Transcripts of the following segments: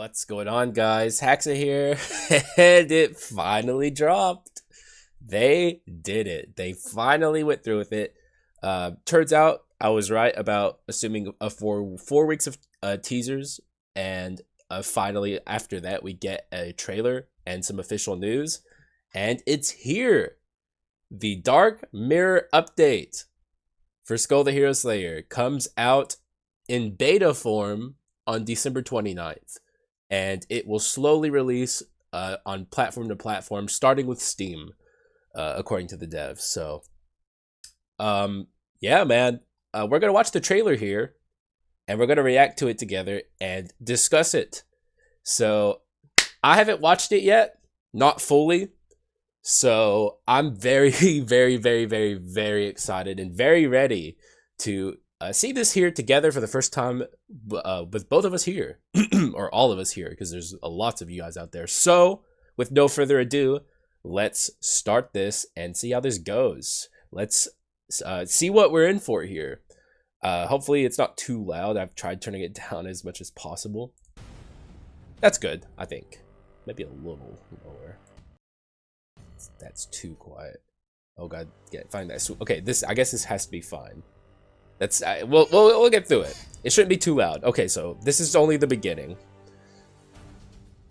What's going on, guys? Haxa here, and it finally dropped. They did it. They finally went through with it. Turns out I was right about assuming for 4 weeks of teasers, and finally after that we get a trailer and some official news, and it's here. The Dark Mirror update for Skul the Hero Slayer comes out in beta form on December 29th. And it will slowly release on platform to platform, starting with Steam, according to the devs. So, yeah, man, we're gonna watch the trailer here, and we're gonna react to it together and discuss it. So, I haven't watched it yet, not fully. So I'm very, very, very, very, very excited and very ready to see this here together for the first time with both of us here, or all of us here, because there's lots of you guys out there. So, with no further ado, let's start this and see how this goes. Let's see what we're in for here. Hopefully it's not too loud. I've tried turning it down as much as possible. That's good, I think. Maybe a little lower. That's too quiet. Oh god, find that. Okay, I guess this has to be fine. That's we'll get through it. It shouldn't be too loud. Okay, so this is only the beginning.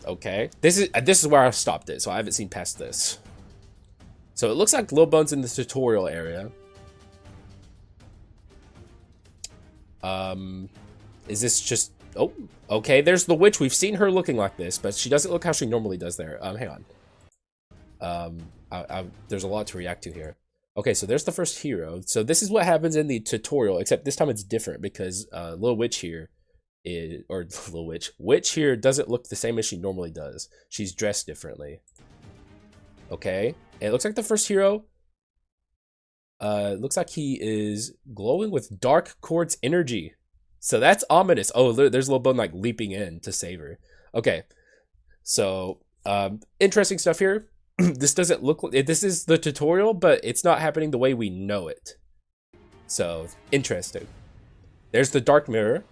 Okay, this is where I stopped it, so I haven't seen past this. So it looks like Little Bone's in the tutorial area. Is this just? Oh, okay. There's the witch. We've seen her looking like this, but she doesn't look how she normally does there. Hang on. There's a lot to react to here. Okay, so there's the first hero. So this is what happens in the tutorial, except this time it's different because Little Witch here is, or Little Witch here doesn't look the same as she normally does. She's dressed differently. Okay, and it looks like the first hero, looks like he is glowing with dark quartz energy. So that's ominous. Oh, there's Little Bone like leaping in to save her. Okay, so interesting stuff here. This doesn't look like this is the tutorial, but it's not happening the way we know it. So interesting. There's the Dark Mirror.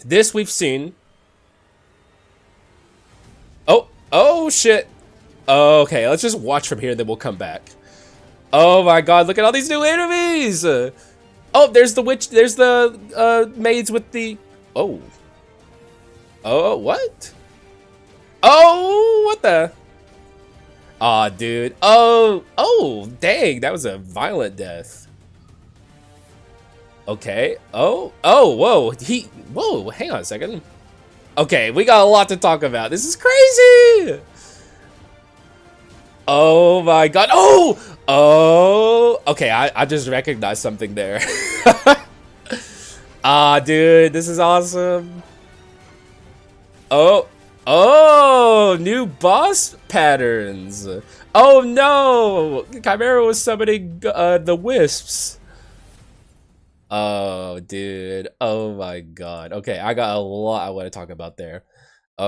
This we've seen. Oh shit. Okay, let's just watch from here and then we'll come back. Oh my god, look at all these new enemies. Oh, there's the witch. There's the maids with the. Oh, what? Oh, what the? Aw, dude. Oh, dang. That was a violent death. Okay. Oh, whoa. Whoa, hang on a second. Okay, we got a lot to talk about. This is crazy. Oh my god. Oh. Okay, I just recognized something there. Ah, dude, this is awesome. Oh, new boss patterns. Oh no, Chimera was summoning the wisps. Oh, dude. Oh my god. Okay, I got a lot I want to talk about there.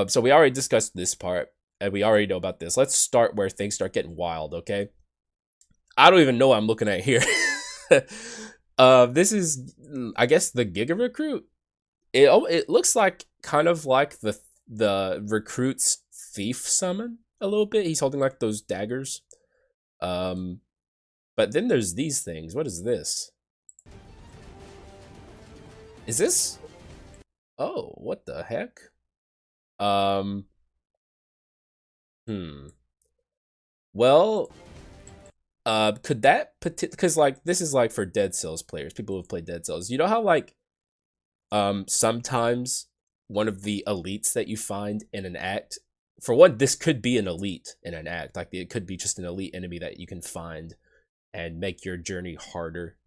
So we already discussed this part, and we already know about this. Let's start where things start getting wild, okay? I don't even know what I'm looking at here. This is, I guess, the Giga Recruit. It looks like kind of like the recruit's thief summon a little bit. He's holding like those daggers. But then there's these things. What is this? Is this? Oh, what the heck? Well, could that because like this is like for Dead Cells players, people who have played Dead Cells. You know how like sometimes one of the elites that you find in an act, for one, this could be an elite in an act. Like it could be just an elite enemy that you can find and make your journey harder.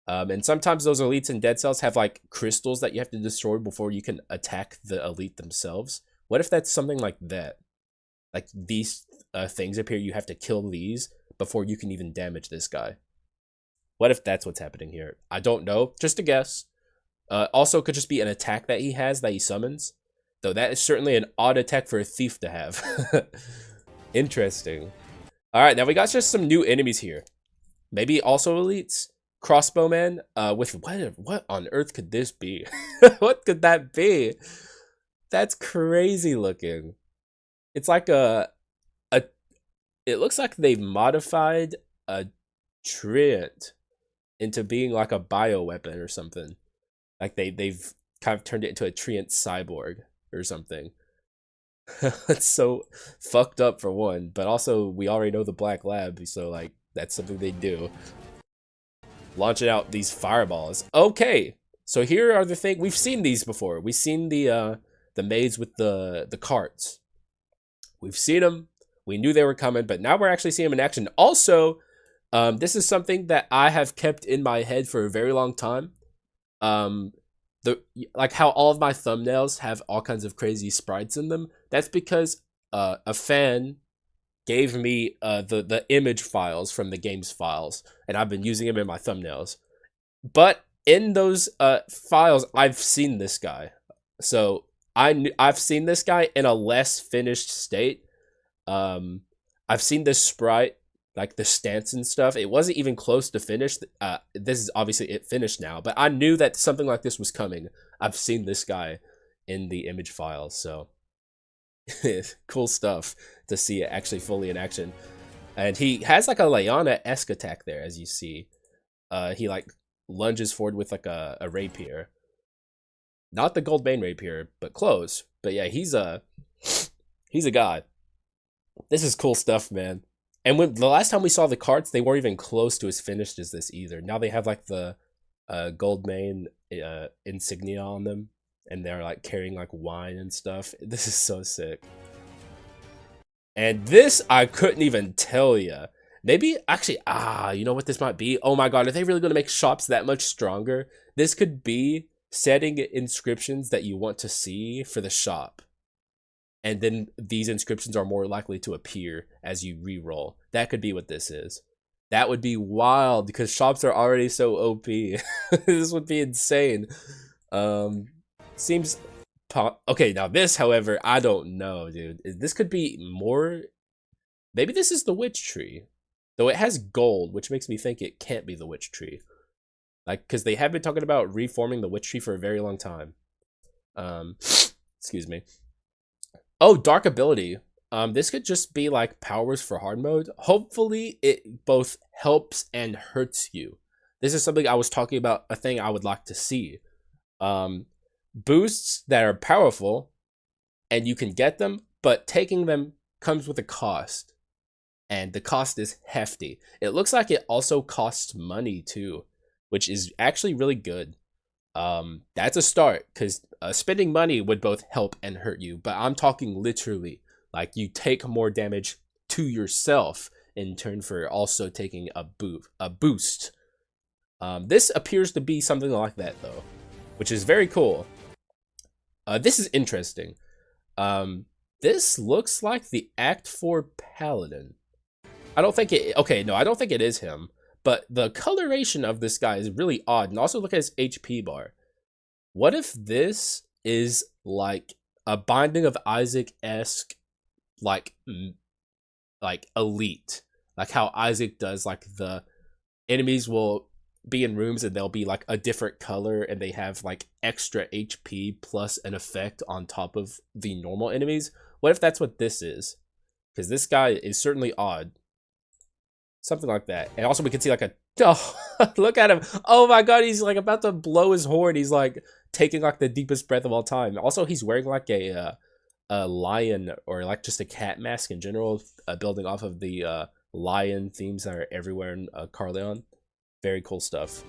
And sometimes those elites in Dead Cells have like crystals that you have to destroy before you can attack the elite themselves. What if that's something like that? Like these things up here, you have to kill these before you can even damage this guy. What if that's what's happening here? I don't know. Just a guess. Also, could just be an attack that he has that he summons. Though that is certainly an odd attack for a thief to have. Interesting. Alright, now we got just some new enemies here. Maybe also elites. Crossbowman. With what on earth could this be? What could that be? That's crazy looking. It's like a it looks like they've modified a treant into being like a bioweapon or something. Like they've kind of turned it into a treant cyborg or something. It's so fucked up for one, but also we already know the Black Lab, so like that's something they do. Launching out these fireballs. Okay, so here are the thing. We've seen these before. We've seen the maids with the carts. We've seen them. We knew they were coming, but now we're actually seeing them in action. Also, this is something that I have kept in my head for a very long time. Like how all of my thumbnails have all kinds of crazy sprites in them. That's because a fan gave me the image files from the game's files, and I've been using them in my thumbnails. But in those files, I've seen this guy, so I've seen this guy in a less finished state. I've seen this sprite, like the stance and stuff. It wasn't even close to finished. This is obviously it finished now, but I knew that something like this was coming. I've seen this guy in the image files, so cool stuff to see it actually fully in action. And he has like a Leona-esque attack there, as you see. He like lunges forward with like a rapier. Not the gold bane rapier, but close. But yeah, he's a god. This is cool stuff, man. And when the last time we saw the carts, they weren't even close to as finished as this either. Now they have like the gold bane insignia on them, and they're like carrying like wine and stuff. This is so sick. And this I couldn't even tell you. Maybe actually, you know what this might be? Oh my god, are they really going to make shops that much stronger? This could be setting inscriptions that you want to see for the shop. And then these inscriptions are more likely to appear as you re-roll. That could be what this is. That would be wild because shops are already so OP. This would be insane. Seems okay. Now this, however, I don't know, dude. This could be more. Maybe this is the witch tree, though it has gold, which makes me think it can't be the witch tree. Like, because they have been talking about reforming the witch tree for a very long time. Excuse me. Oh, dark ability. This could just be like powers for hard mode. Hopefully, it both helps and hurts you. This is something I was talking about, a thing I would like to see. Boosts that are powerful, and you can get them, but taking them comes with a cost. And the cost is hefty. It looks like it also costs money too, which is actually really good. That's a start, because spending money would both help and hurt you, but I'm talking literally, like you take more damage to yourself in turn for also taking a boost. This appears to be something like that though, which is very cool. This is interesting. This looks like the Act 4 Paladin. I don't think it, okay, no, I don't think it is him. But the coloration of this guy is really odd. And also look at his HP bar. What if this is like a Binding of Isaac-esque, like elite? Like how Isaac does, like the enemies will be in rooms and they'll be like a different color and they have like extra HP plus an effect on top of the normal enemies. What if that's what this is? Because this guy is certainly odd. Something like that. And also we can see like a, oh, look at him. Oh my god, he's like about to blow his horn. He's like taking like the deepest breath of all time. Also, he's wearing like a lion or like just a cat mask in general, building off of the lion themes that are everywhere in Carleon. Very cool stuff.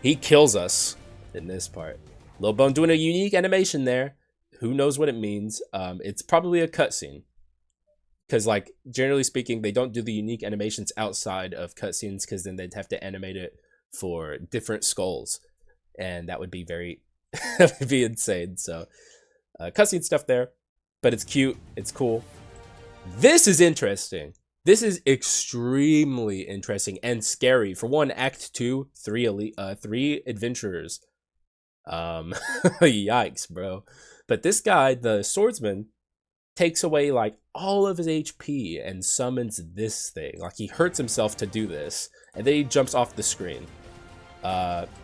He kills us in this part. Little Bone doing a unique animation there. Who knows what it means? It's probably a cutscene. Because, like, generally speaking, they don't do the unique animations outside of cutscenes because then they'd have to animate it for different skulls. And that would be very, that would be insane. So, cutscene stuff there. But it's cute. It's cool. This is interesting. This is extremely interesting and scary. For one, Act 2, 3 adventurers. Yikes, bro. But this guy, the swordsman, takes away like all of his HP and summons this thing. Like he hurts himself to do this, and then he jumps off the screen.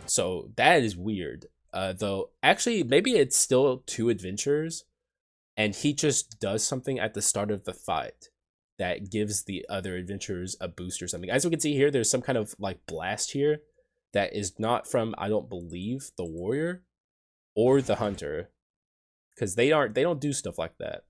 So that is weird. Though actually maybe it's still 2 adventurers, and he just does something at the start of the fight that gives the other adventurers a boost or something. As we can see here, there's some kind of like blast here that is not from, I don't believe, the warrior or the hunter, because they don't do stuff like that.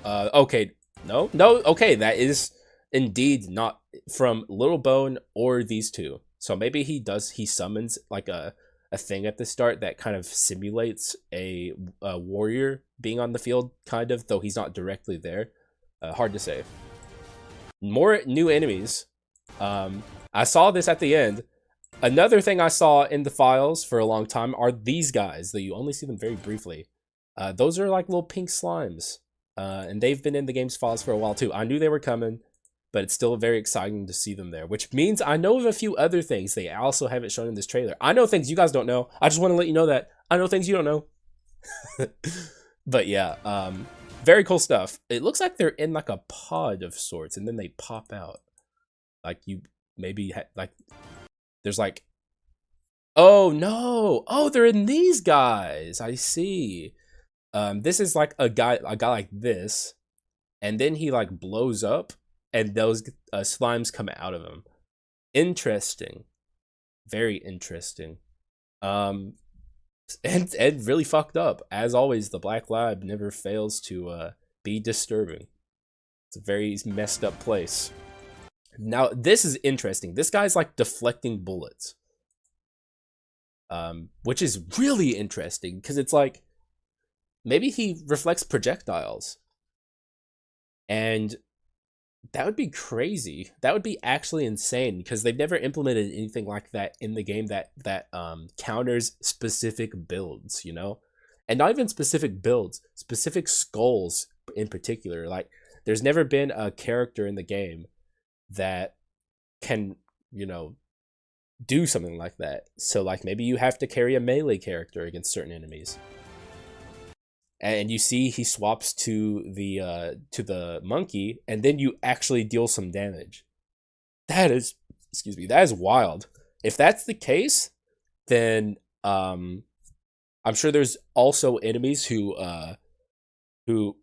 Okay, no, okay, that is indeed not from Little Bone or these two. So maybe he summons like a thing at the start that kind of simulates a warrior being on the field, kind of, though he's not directly there. Hard to say. More new enemies. I saw this at the end. Another thing I saw in the files for a long time are these guys, though you only see them very briefly. Those are like little pink slimes. And they've been in the game's files for a while too. I knew they were coming, but it's still very exciting to see them there, which means I know of a few other things they also haven't shown in this trailer. I know things you guys don't know. I just want to let you know that I know things you don't know. But yeah, very cool stuff. It looks like they're in like a pod of sorts, and then they pop out. Like you maybe like there's like, oh no, oh, they're in these guys. I see. This is like a guy like this, and then he like blows up, and those slimes come out of him. Interesting. Very interesting. And really fucked up. As always, the Black Lab never fails to be disturbing. It's a very messed up place. Now, this is interesting. This guy's like deflecting bullets. Which is really interesting, because it's like, maybe he reflects projectiles. And that would be crazy. That would be actually insane, because they've never implemented anything like that in the game that counters specific builds, you know? And not even specific builds, specific skulls in particular. Like, there's never been a character in the game that can, you know, do something like that. So like maybe you have to carry a melee character against certain enemies. And you see he swaps to the monkey, and then you actually deal some damage. That is, excuse me, that is wild. If that's the case, then I'm sure there's also enemies who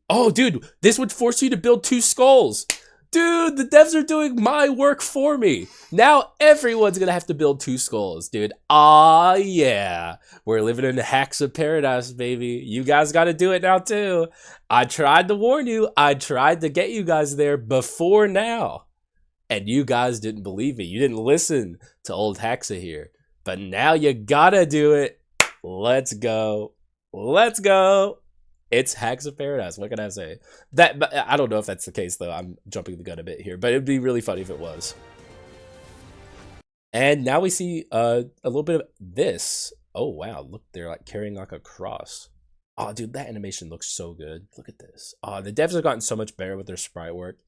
oh dude, this would force you to build 2 skulls. Dude, the devs are doing my work for me. Now everyone's gonna have to build 2 skulls, dude. Ah, yeah. We're living in the Haxa paradise, baby. You guys gotta do it now, too. I tried to warn you. I tried to get you guys there before now. And you guys didn't believe me. You didn't listen to old Haxa here. But now you gotta do it. Let's go. Let's go. It's Haxa Paradise. What can I say? But I don't know if that's the case, though. I'm jumping the gun a bit here, but it'd be really funny if it was. And now we see a little bit of this. Oh wow! Look, they're like carrying like a cross. Oh, dude, that animation looks so good. Look at this. Oh, the devs have gotten so much better with their sprite work.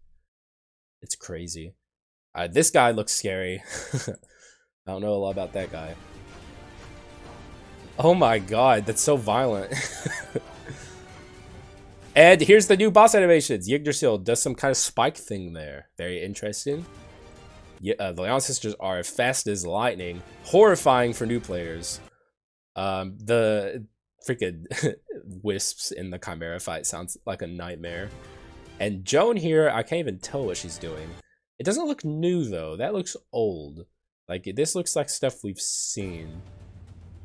It's crazy. This guy looks scary. I don't know a lot about that guy. Oh my god, that's so violent. And here's the new boss animations. Yggdrasil does some kind of spike thing there. Very interesting. Yeah, the Leon sisters are fast as lightning. Horrifying for new players. The freaking wisps in the Chimera fight sounds like a nightmare. And Joan here, I can't even tell what she's doing. It doesn't look new though. That looks old. Like, this looks like stuff we've seen.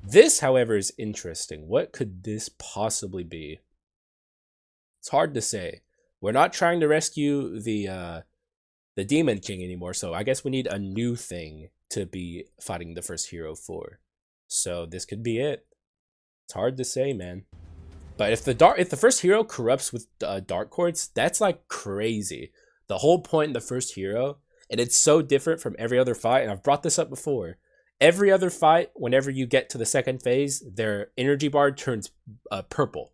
This, however, is interesting. What could this possibly be? It's hard to say. We're not trying to rescue the Demon King anymore, so I guess we need a new thing to be fighting the first hero for. So this could be it. It's hard to say, man. But if the first hero corrupts with dark quartz, that's like crazy. The whole point in the first hero, and it's so different from every other fight, and I've brought this up before. Every other fight, whenever you get to the second phase, their energy bar turns purple.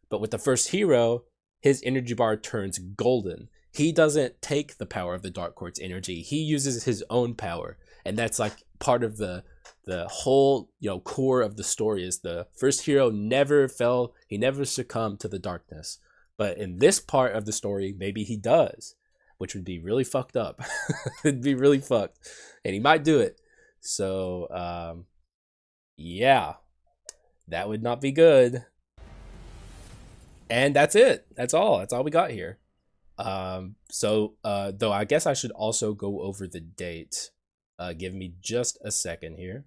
But with the first hero, his energy bar turns golden. He doesn't take the power of the Dark Quartz energy. He uses his own power. And that's like part of the whole, you know, core of the story is the first hero never fell, he never succumbed to the darkness. But in this part of the story, maybe he does, which would be really fucked up. It'd be really fucked. And he might do it. So Yeah, that would not be good. And that's it. That's all. That's all we got here. Though I guess I should also go over the date. Give me just a second here.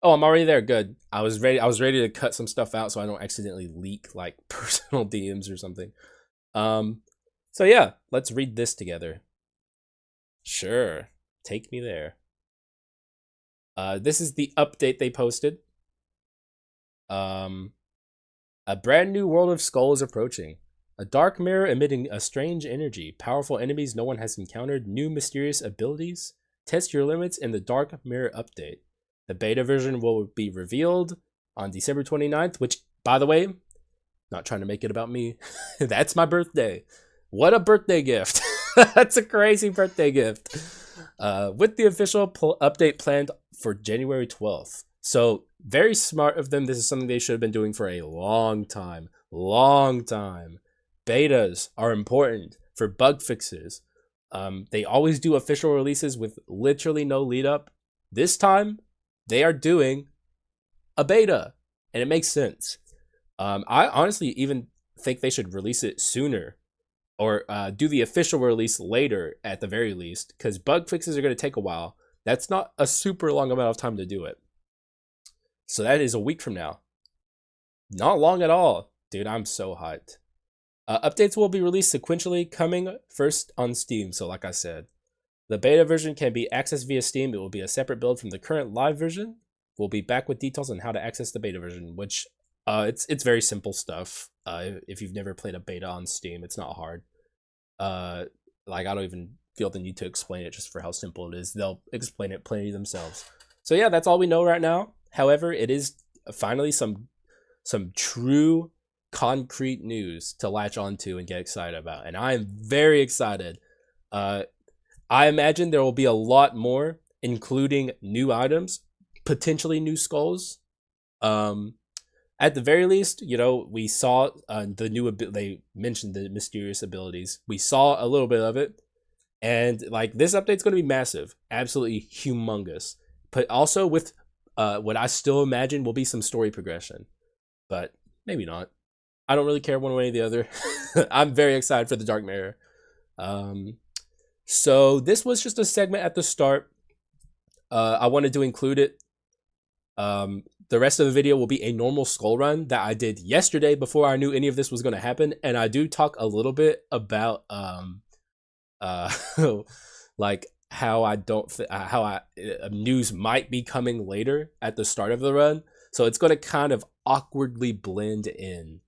Oh, I'm already there. Good. I was ready to cut some stuff out so I don't accidentally leak like personal DMs or something. So yeah, let's read this together. Sure. Take me there. This is the update they posted. A brand new world of Skul is approaching. A dark mirror emitting a strange energy. Powerful enemies no one has encountered. New mysterious abilities. Test your limits in the dark mirror update. The beta version will be revealed on December 29th, which, by the way, not trying to make it about me. That's my birthday. What a birthday gift. That's a crazy birthday gift. With the official update planned for January 12th. So, very smart of them. This is something they should have been doing for a long time. Long time. Betas are important for bug fixes. They always do official releases with literally no lead up. This time, they are doing a beta, and it makes sense. I honestly even think they should release it sooner, or do the official release later at the very least, because bug fixes are going to take a while. That's not a super long amount of time to do it. So that is a week from now. Not long at all. Dude, I'm so hyped. Updates will be released sequentially, coming first on Steam, so like I said. The beta version can be accessed via Steam. It will be a separate build from the current live version. We'll be back with details on how to access the beta version, which it's very simple stuff. If you've never played a beta on Steam, it's not hard. Like I don't even feel the need to explain it just for how simple it is. They'll explain it plenty themselves. So yeah, that's all we know right now. However, it is finally some true concrete news to latch onto and get excited about, and I am very excited. I imagine there will be a lot more, including new items, potentially new skulls. At the very least, you know, we saw the new they mentioned the mysterious abilities. We saw a little bit of it, and like this update's going to be massive, absolutely humongous. But also with what I still imagine will be some story progression, but maybe not. I don't really care one way or the other. I'm very excited for the Dark Mirror. So this was just a segment at the start. I wanted to include it. The rest of the video will be a normal Skul run that I did yesterday before I knew any of this was going to happen. And I do talk a little bit about like how news might be coming later at the start of the run. So it's going to kind of awkwardly blend in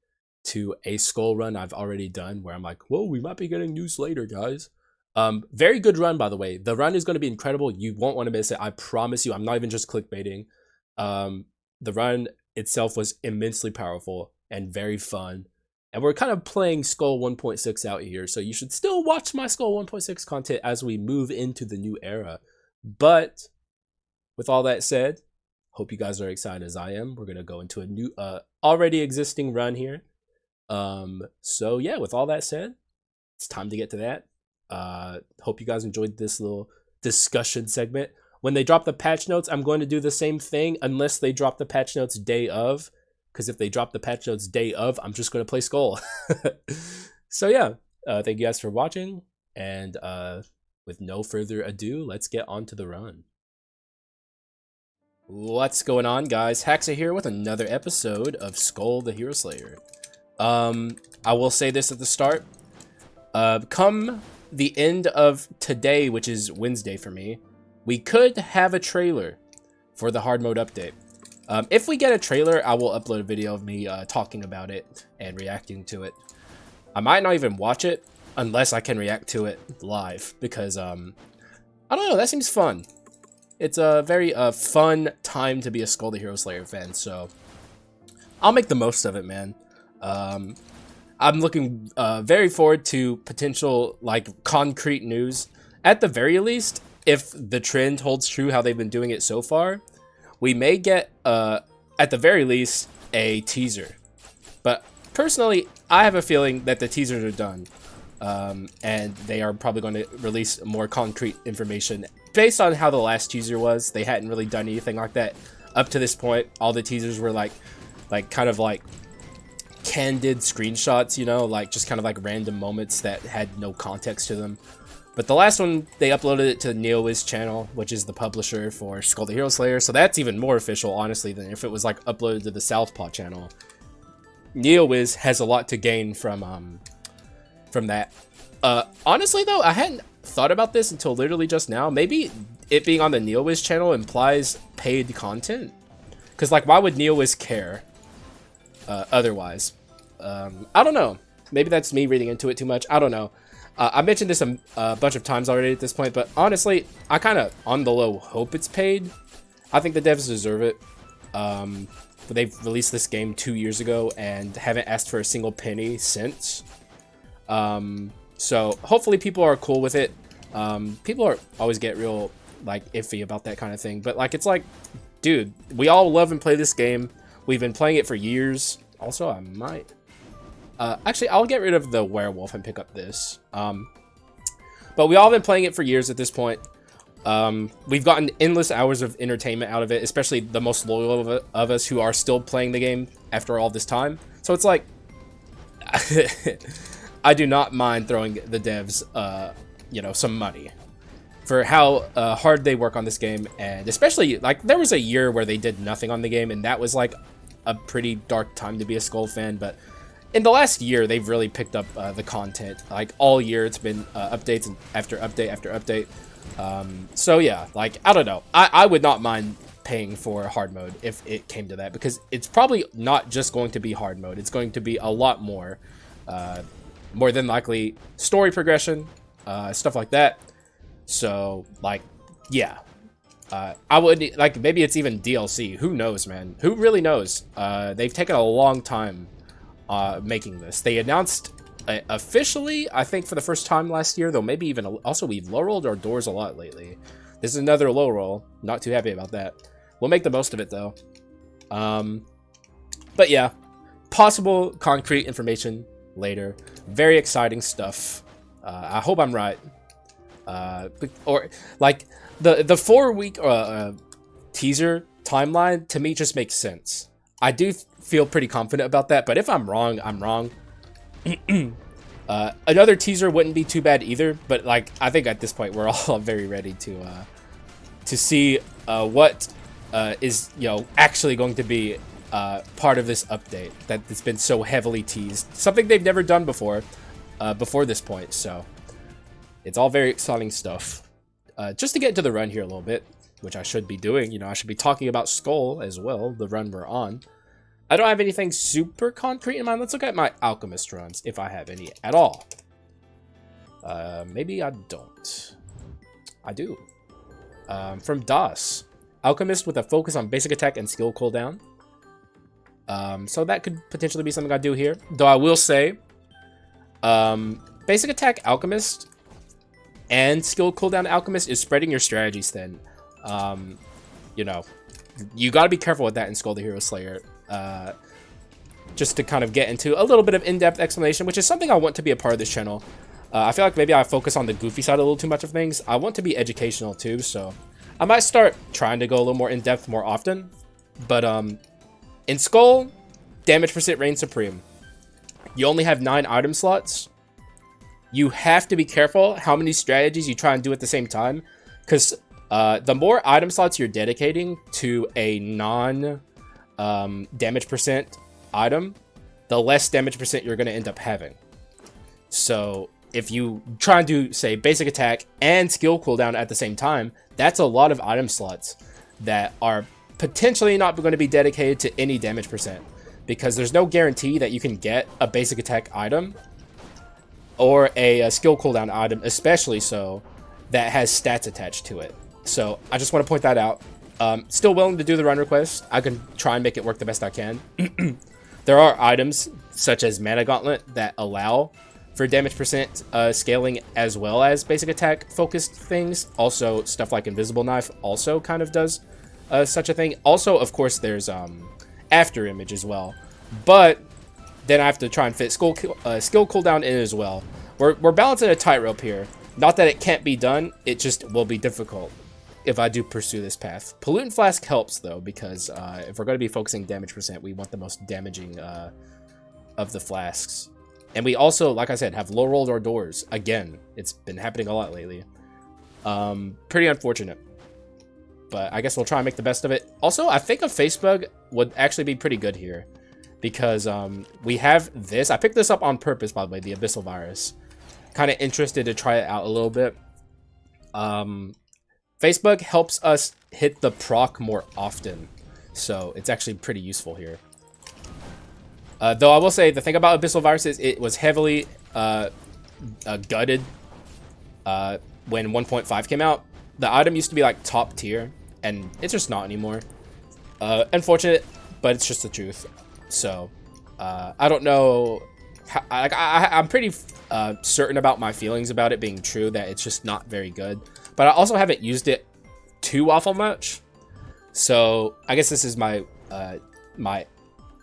to a Skul run I've already done where I'm like, whoa, we might be getting news later, guys. Very good run, by the way. The run is going to be incredible. You won't want to miss it. I promise you. I'm not even just clickbaiting. The run itself was immensely powerful and very fun. And we're kind of playing Skul 1.6 out here, so you should still watch my Skul 1.6 content as we move into the new era. But with all that said, hope you guys are excited as I am. We're going to go into a new, already existing run here. So yeah, with all that said, it's time to get to that. Hope you guys enjoyed this little discussion segment. When they drop the patch notes, I'm going to do the same thing unless they drop the patch notes day of. Because if they drop the patch notes day of, I'm just going to play Skul. So yeah, thank you guys for watching. And with no further ado, let's get on to the run. What's going on, guys? Haxa here with another episode of Skul the Hero Slayer. I will say this at the start. Come the end of today, which is Wednesday for me, we could have a trailer for the hard mode update. If we get a trailer, I will upload a video of me talking about it and reacting to it. I might not even watch it unless I can react to it live because I don't know, that seems fun. It's a very fun time to be a Skul the Hero Slayer fan, so I'll make the most of it, man. I'm looking very forward to potential like concrete news. At the very least, if the trend holds true how they've been doing it so far, we may get at the very least a teaser. But personally, I have a feeling that the teasers are done, and they are probably going to release more concrete information based on how the last teaser was, they hadn't really done anything like that up to this point. All the teasers were like kind of like candid screenshots, you know, like just kind of like random moments that had no context to them. But the last one, they uploaded it to NeoWiz channel, which is the publisher for Skul the Hero Slayer. So that's even more official, honestly, than if it was like uploaded to the Southpaw channel. NeoWiz has a lot to gain from that. Honestly, though, I hadn't thought about this until literally just now. Maybe it being on the NeoWiz channel implies paid content. Because, like, why would NeoWiz care otherwise? I don't know. Maybe that's me reading into it too much. I don't know. I mentioned this a bunch of times already at this point, but honestly, I kind of, on the low, hope it's paid. I think the devs deserve it. But they've released this game 2 years ago and haven't asked for a single penny since. So hopefully people are cool with it. People always get real, like, iffy about that kind of thing. But, like, it's like, dude, we all love and play this game. We've been playing it for years. Also, I might... actually, I'll get rid of the werewolf and pick up this. But we all been playing it for years at this point. We've gotten endless hours of entertainment out of it, especially the most loyal of us who are still playing the game after all this time. So it's like, I do not mind throwing the devs, you know, some money for how hard they work on this game. And especially, like, there was a year where they did nothing on the game, and that was like a pretty dark time to be a Skul fan. But in the last year, they've really picked up the content. Like, all year, it's been updates after update after update. So yeah, like, I don't know. I would not mind paying for hard mode if it came to that, because it's probably not just going to be hard mode. It's going to be a lot more, more than likely story progression, stuff like that. So, like, yeah. I would, like, maybe it's even DLC. Who knows, man? Who really knows? They've taken a long time making this. They announced officially, I think, for the first time last year, though maybe even also we've low rolled our doors a lot lately. This is another low roll. Not too happy about that. We'll make the most of it, though. But yeah, possible concrete information later. Very exciting stuff. I hope I'm right. Or like the 4-week teaser timeline to me just makes sense. I do feel pretty confident about that, but if I'm wrong, I'm wrong. Another teaser wouldn't be too bad either, but like, I think at this point we're all very ready to see what is, you know, actually going to be part of this update that's been so heavily teased. Something they've never done before this point, so it's all very exciting stuff. Just to get into the run here a little bit, which I should be doing, you know, I should be talking about Skul as well, the run we're on. I don't have anything super concrete in mind. Let's look at my Alchemist runs, if I have any at all. Maybe I don't. I do. From DOS. Alchemist with a focus on basic attack and skill cooldown. So that could potentially be something I do here. Though I will say, basic attack Alchemist and skill cooldown Alchemist is spreading your strategies thin. You know, you got to be careful with that in Skul the Hero Slayer. Just to kind of get into a little bit of in-depth explanation, which is something I want to be a part of this channel. I feel like maybe I focus on the goofy side a little too much of things. I want to be educational too, so I might start trying to go a little more in-depth more often. But in Skul, damage percent reigns supreme. You only have 9 item slots. You have to be careful how many strategies you try and do at the same time, because the more item slots you're dedicating to a damage percent item, the less damage percent you're going to end up having. So if you try and do, say, basic attack and skill cooldown at the same time, that's a lot of item slots that are potentially not going to be dedicated to any damage percent, because there's no guarantee that you can get a basic attack item or a skill cooldown item, especially so, that has stats attached to it. So I just want to point that out. Still willing to do the run request. I can try and make it work the best I can. There are items such as Mana Gauntlet that allow for damage percent scaling, as well as basic attack focused things. Also, stuff like Invisible Knife also kind of does such a thing. Also, of course, there's After Image as well. But then I have to try and fit skill cooldown in as well. We're balancing a tightrope here. Not that it can't be done, it just will be difficult. if I do pursue this path. Pollutant Flask helps, though, because if we're going to be focusing damage percent, we want the most damaging of the flasks. And we also, like I said, have low rolled our doors. Again, it's been happening a lot lately. Pretty unfortunate. But I guess we'll try and make the best of it. Also, I think a face bug would actually be pretty good here. Because we have this. I picked this up on purpose, by the way, the Abyssal Virus. Kind of interested to try it out a little bit. Facebug helps us hit the proc more often. So it's actually pretty useful here. Though I will say, the thing about Abyssal Virus is it was heavily gutted when 1.5 came out. The item used to be like top tier, and it's just not anymore. Unfortunate, but it's just the truth. So, I don't know. I'm pretty certain about my feelings about it being true, that it's just not very good. But I also haven't used it too awful much. So, I guess this is my my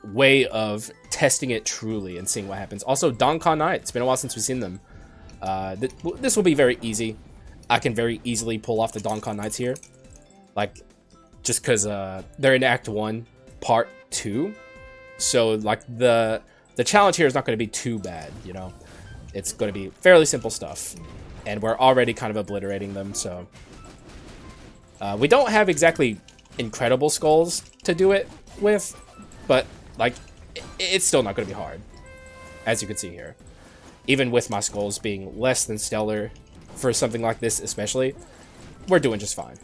way of testing it truly and seeing what happens. Also, Donkan Knight. It's been a while since we've seen them. This will be very easy. I can very easily pull off the Donkan Knights here. Like, just because they're in Act 1, Part 2. So, like, the challenge here is not going to be too bad, you know? It's going to be fairly simple stuff. And we're already kind of obliterating them, so... we don't have exactly incredible skulls to do it with, but, like, it's still not going to be hard, as you can see here. Even with my skulls being less than stellar for something like this especially, we're doing just fine.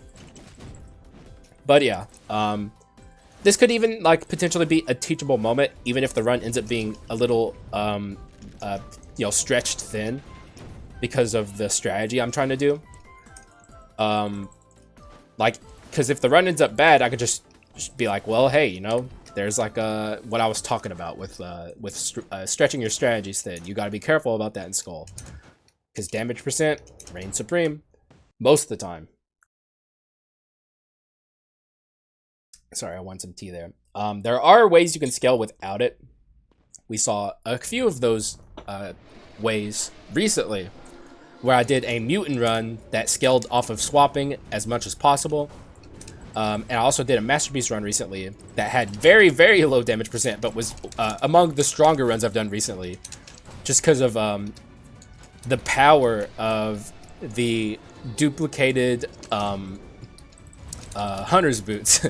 But yeah, this could even, like, potentially be a teachable moment, even if the run ends up being a little, you know, stretched thin because of the strategy I'm trying to do. Like, because if the run ends up bad, I could just be like, well, hey, you know, there's like what I was talking about with stretching your strategies thin. You got to be careful about that in Skul, because damage percent reigns supreme most of the time. Sorry, I want some tea there. There are ways you can scale without it. We saw a few of those ways recently, where I did a mutant run that scaled off of swapping as much as possible. And I also did a Masterpiece run recently that had very, very low damage percent, but was among the stronger runs I've done recently. Just because of the power of the duplicated Hunter's Boots.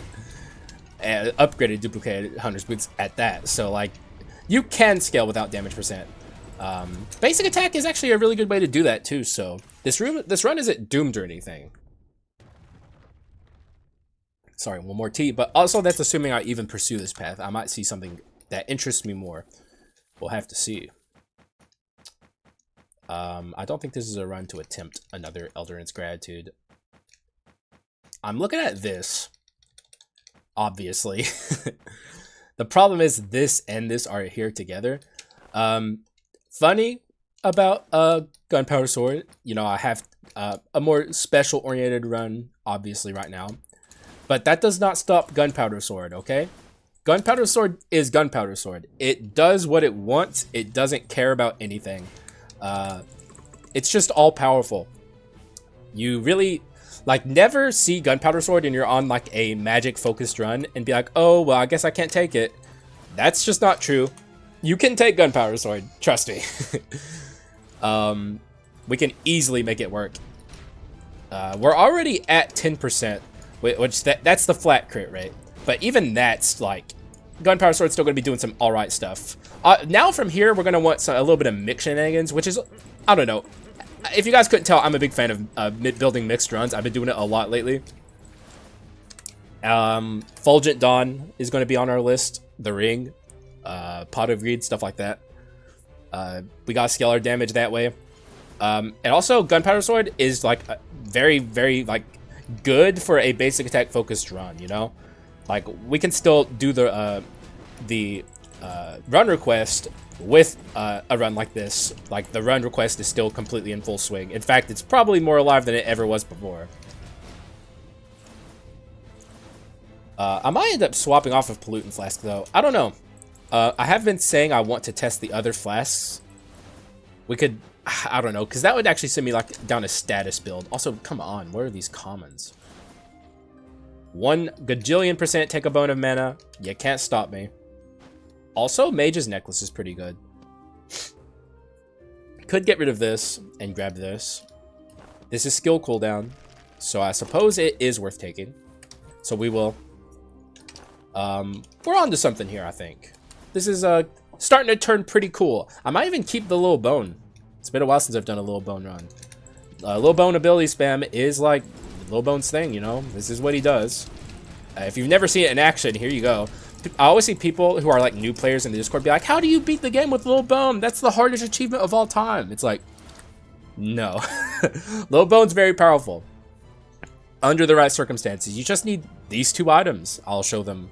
Upgraded duplicated Hunter's Boots at that. So, like, you can scale without damage percent. Basic attack is actually a really good way to do that too. So this run isn't doomed or anything. Sorry, one more tea. But also, that's assuming I even pursue this path. I might see something that interests me more. We'll have to see. I don't think this is a run to attempt another Eldritch Gratitude. I'm looking at this. Obviously. The problem is this and this are here together. Funny about Gunpowder Sword, you know, I have a more special oriented run obviously right now, but that does not stop Gunpowder Sword, okay? Gunpowder Sword is Gunpowder Sword. It does what it wants. It doesn't care about anything. It's just all powerful. You really, like, never see Gunpowder Sword and you're on, like, a magic focused run and be like, oh, well, I guess I can't take it. That's just not true. You can take Gunpowder Sword, trust me. We can easily make it work. We're already at 10%, which that's the flat crit rate. But even that's, like, Gunpowder Sword's still going to be doing some alright stuff. Now from here, we're going to want a little bit of mix shenanigans, which is, I don't know. If you guys couldn't tell, I'm a big fan of building mixed runs. I've been doing it a lot lately. Fulgent Dawn is going to be on our list. The Ring. Pot of Greed, stuff like that. We got scalar damage that way. And also, Gunpowder Sword is, like, very, very, like, good for a basic attack focused run, you know? Like, we can still do the run request with a run like this. Like, the run request is still completely in full swing. In fact, it's probably more alive than it ever was before. I might end up swapping off of Pollutant Flask, though. I don't know. I have been saying I want to test the other flasks. We could, I don't know, because that would actually send me, like, down a status build. Also, come on, where are these commons? 1 gajillion% take a bone of mana. You can't stop me. Also, Mage's Necklace is pretty good. Could get rid of this and grab this. This is skill cooldown, so I suppose it is worth taking. So we will. We're on to something here, I think. This is starting to turn pretty cool. I might even keep the Little Bone. It's been a while since I've done a Little Bone run. Little Bone ability spam is like Little Bone's thing, you know? This is what he does. If you've never seen it in action, here you go. I always see people who are like new players in the Discord be like, how do you beat the game with Little Bone? That's the hardest achievement of all time. It's like, no. Little Bone's very powerful. Under the right circumstances. You just need these 2 items. I'll show them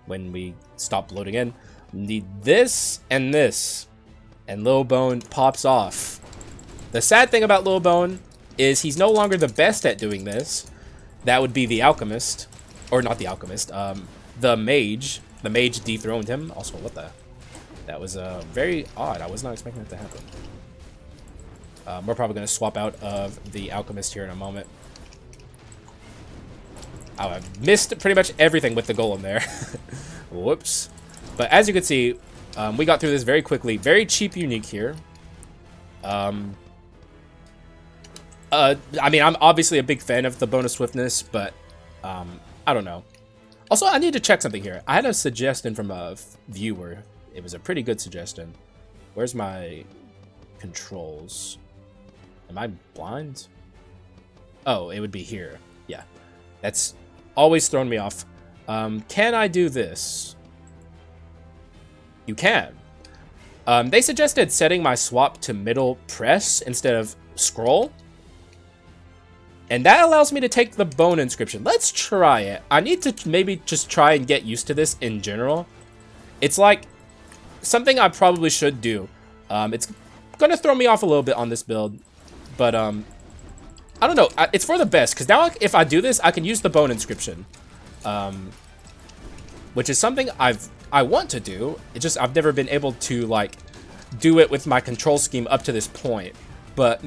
when we stop loading in. You need this and this. And Little Bone pops off. The sad thing about Little Bone is he's no longer the best at doing this. That would be the Alchemist. Or not the Alchemist. The Mage. The Mage dethroned him. Also, what the? That was very odd. I was not expecting that to happen. We're probably going to swap out of the Alchemist here in a moment. Oh, I missed pretty much everything with the golem there. Whoops. But as you can see, we got through this very quickly. Very cheap unique here. I mean, I'm obviously a big fan of the bonus swiftness, but I don't know. Also, I need to check something here. I had a suggestion from a viewer. It was a pretty good suggestion. Where's my controls? Am I blind? Oh, it would be here. Yeah. That's always thrown me off. Can I do this? You can. They suggested setting my swap to middle press instead of scroll. And that allows me to take the bone inscription. Let's try it. I need to maybe just try and get used to this in general. It's like something I probably should do. It's going to throw me off a little bit on this build. But I don't know. It's for the best. Because now if I do this, I can use the bone inscription. Which is something I want to do. It's just I've never been able to like do it with my control scheme up to this point. But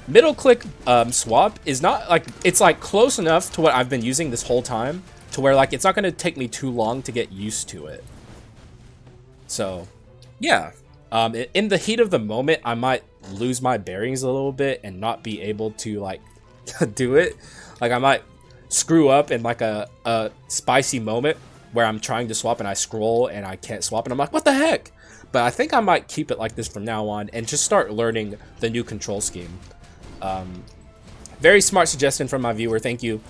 middle click swap is not like, it's like close enough to what I've been using this whole time to where like it's not going to take me too long to get used to it. So yeah, in the heat of the moment I might lose my bearings a little bit and not be able to like do it. Like I might screw up in like a spicy moment where I'm trying to swap and I scroll and I can't swap and I'm like, what the heck? But I think I might keep it like this from now on and just start learning the new control scheme. Very smart suggestion from my viewer. Thank you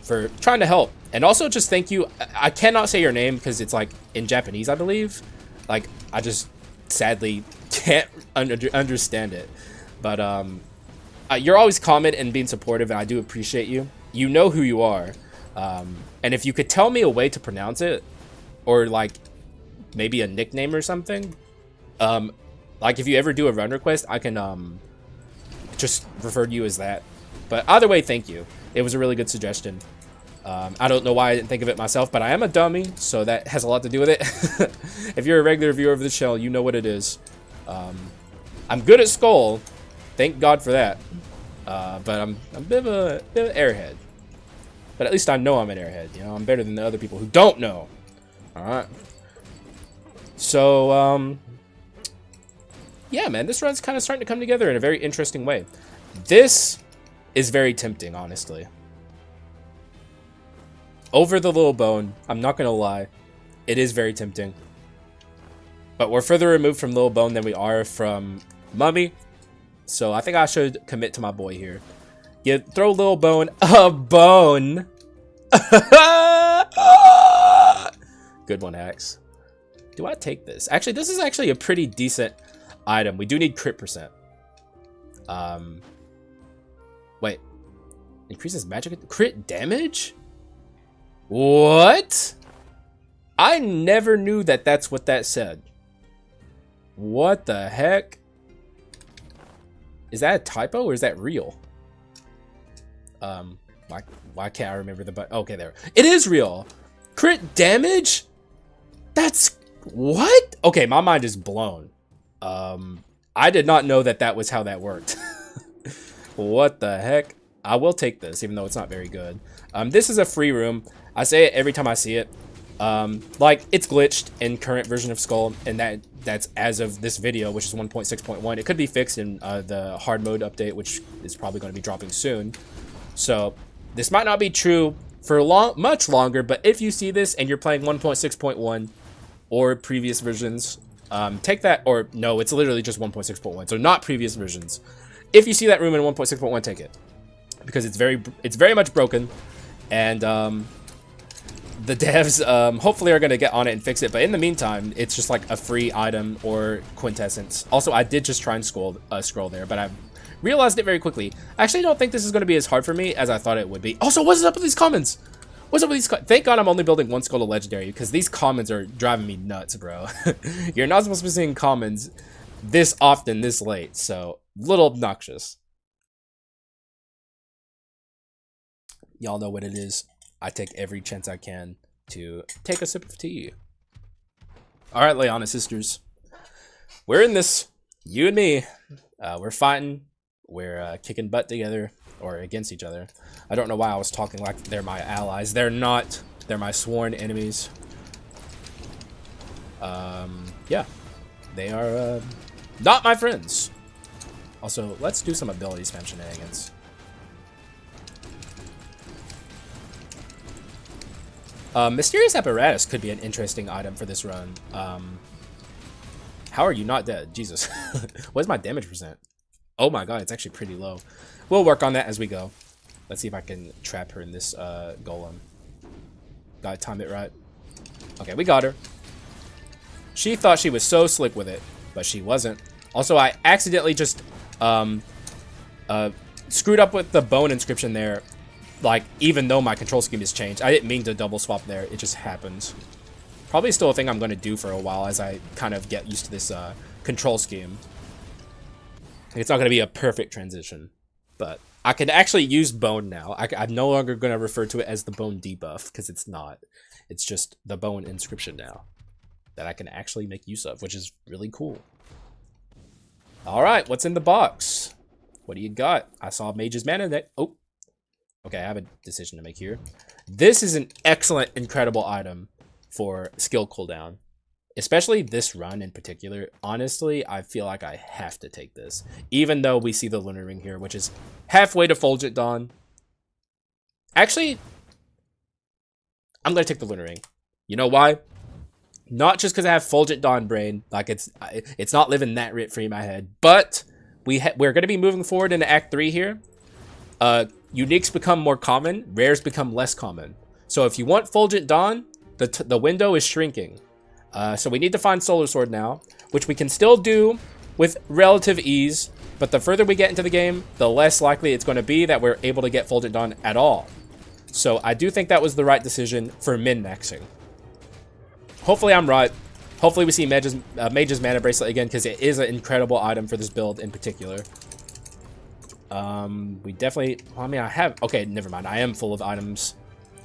for trying to help. And also just thank you. I cannot say your name because it's like in Japanese, I believe. Like I just sadly can't understand it. But you're always commenting and being supportive and I do appreciate you. You know who you are. And if you could tell me a way to pronounce it or like maybe a nickname or something, like if you ever do a run request, I can just refer to you as that. But either way, thank you. It was a really good suggestion. I don't know why I didn't think of it myself, but I am a dummy, so that has a lot to do with it. If you're a regular viewer of the channel, you know what it is. I'm good at Skul, thank God for that. But I'm a bit of an airhead. But at least I know I'm an airhead. You know, I'm better than the other people who don't know. All right. So yeah, man, this run's kind of starting to come together in a very interesting way. This is very tempting, honestly. Over the Little Bone, I'm not gonna lie, it is very tempting. But we're further removed from Little Bone than we are from Mummy, so I think I should commit to my boy here. Throw Little Bone a bone. Good one, Hax. Do I take this? Actually, this is actually a pretty decent item. We do need crit percent. Wait. Increases magic crit damage? What? I never knew that that's what that said. What the heck? Is that a typo or is that real? Why can't I remember the button? Okay, there. It is real. Crit damage? That's what? Okay, my mind is blown. I did not know that that was how that worked. What the heck? I will take this, even though it's not very good. This is a free room. I say it every time I see it. Like, it's glitched in current version of Skul, and that's as of this video, which is 1.6.1. It could be fixed in the hard mode update, which is probably going to be dropping soon. So this might not be true for much longer, but if you see this and you're playing 1.6.1 or previous versions, take that, or no, it's literally just 1.6.1, so not previous versions. If you see that room in 1.6.1, take it, because it's very much broken, and the devs hopefully are going to get on it and fix it. But in the meantime, it's just like a free item or quintessence. Also, I did just try and scroll there, but I realized it very quickly. I actually don't think this is going to be as hard for me as I thought it would be. Also, what's up with these commons? What's up with these? Thank God I'm only building one Skul to legendary, because these commons are driving me nuts, bro. You're not supposed to be seeing commons this often, this late, so a little obnoxious. Y'all know what it is. I take every chance I can to take a sip of tea. All right, Leona sisters, we're in this. You and me, we're fighting. We're kicking butt together, or against each other. I don't know why I was talking like they're my allies. They're not. They're my sworn enemies. Yeah, they are not my friends. Also, let's do some ability spam shenanigans. Mysterious apparatus could be an interesting item for this run. How are you not dead? Jesus. What's my damage percent? Oh my god, it's actually pretty low. We'll work on that as we go. Let's see if I can trap her in this golem. Gotta time it right. Okay, we got her. She thought she was so slick with it, but she wasn't. Also, I accidentally just screwed up with the bone inscription there. Like, even though my control scheme has changed, I didn't mean to double swap there. It just happens. Probably still a thing I'm going to do for a while as I kind of get used to this control scheme. It's not going to be a perfect transition, but I can actually use bone now. I'm no longer going to refer to it as the bone debuff, because it's not. It's just the bone inscription now that I can actually make use of, which is really cool. All right, what's in the box? What do you got? I saw Mage's Mana deck. Oh. Okay, I have a decision to make here. This is an excellent, incredible item for skill cooldown. Especially this run in particular. Honestly, I feel like I have to take this. Even though we see the Lunar Ring here, which is halfway to Fulgent Dawn. Actually, I'm going to take the Lunar Ring. You know why? Not just because I have Fulgent Dawn brain. Like, it's not living that rent-free in my head. But we're going to be moving forward into Act 3 here. Uniques become more common, rares become less common. So if you want Fulgent Dawn, the window is shrinking. So we need to find Solar Sword now, which we can still do with relative ease, but the further we get into the game, the less likely it's going to be that we're able to get Fulgent Dawn at all. So I do think that was the right decision for min-maxing. Hopefully I'm right. Hopefully we see Mage's Mana Bracelet again, because it is an incredible item for this build in particular. We definitely, well, I mean, I have, okay, never mind. I am full of items.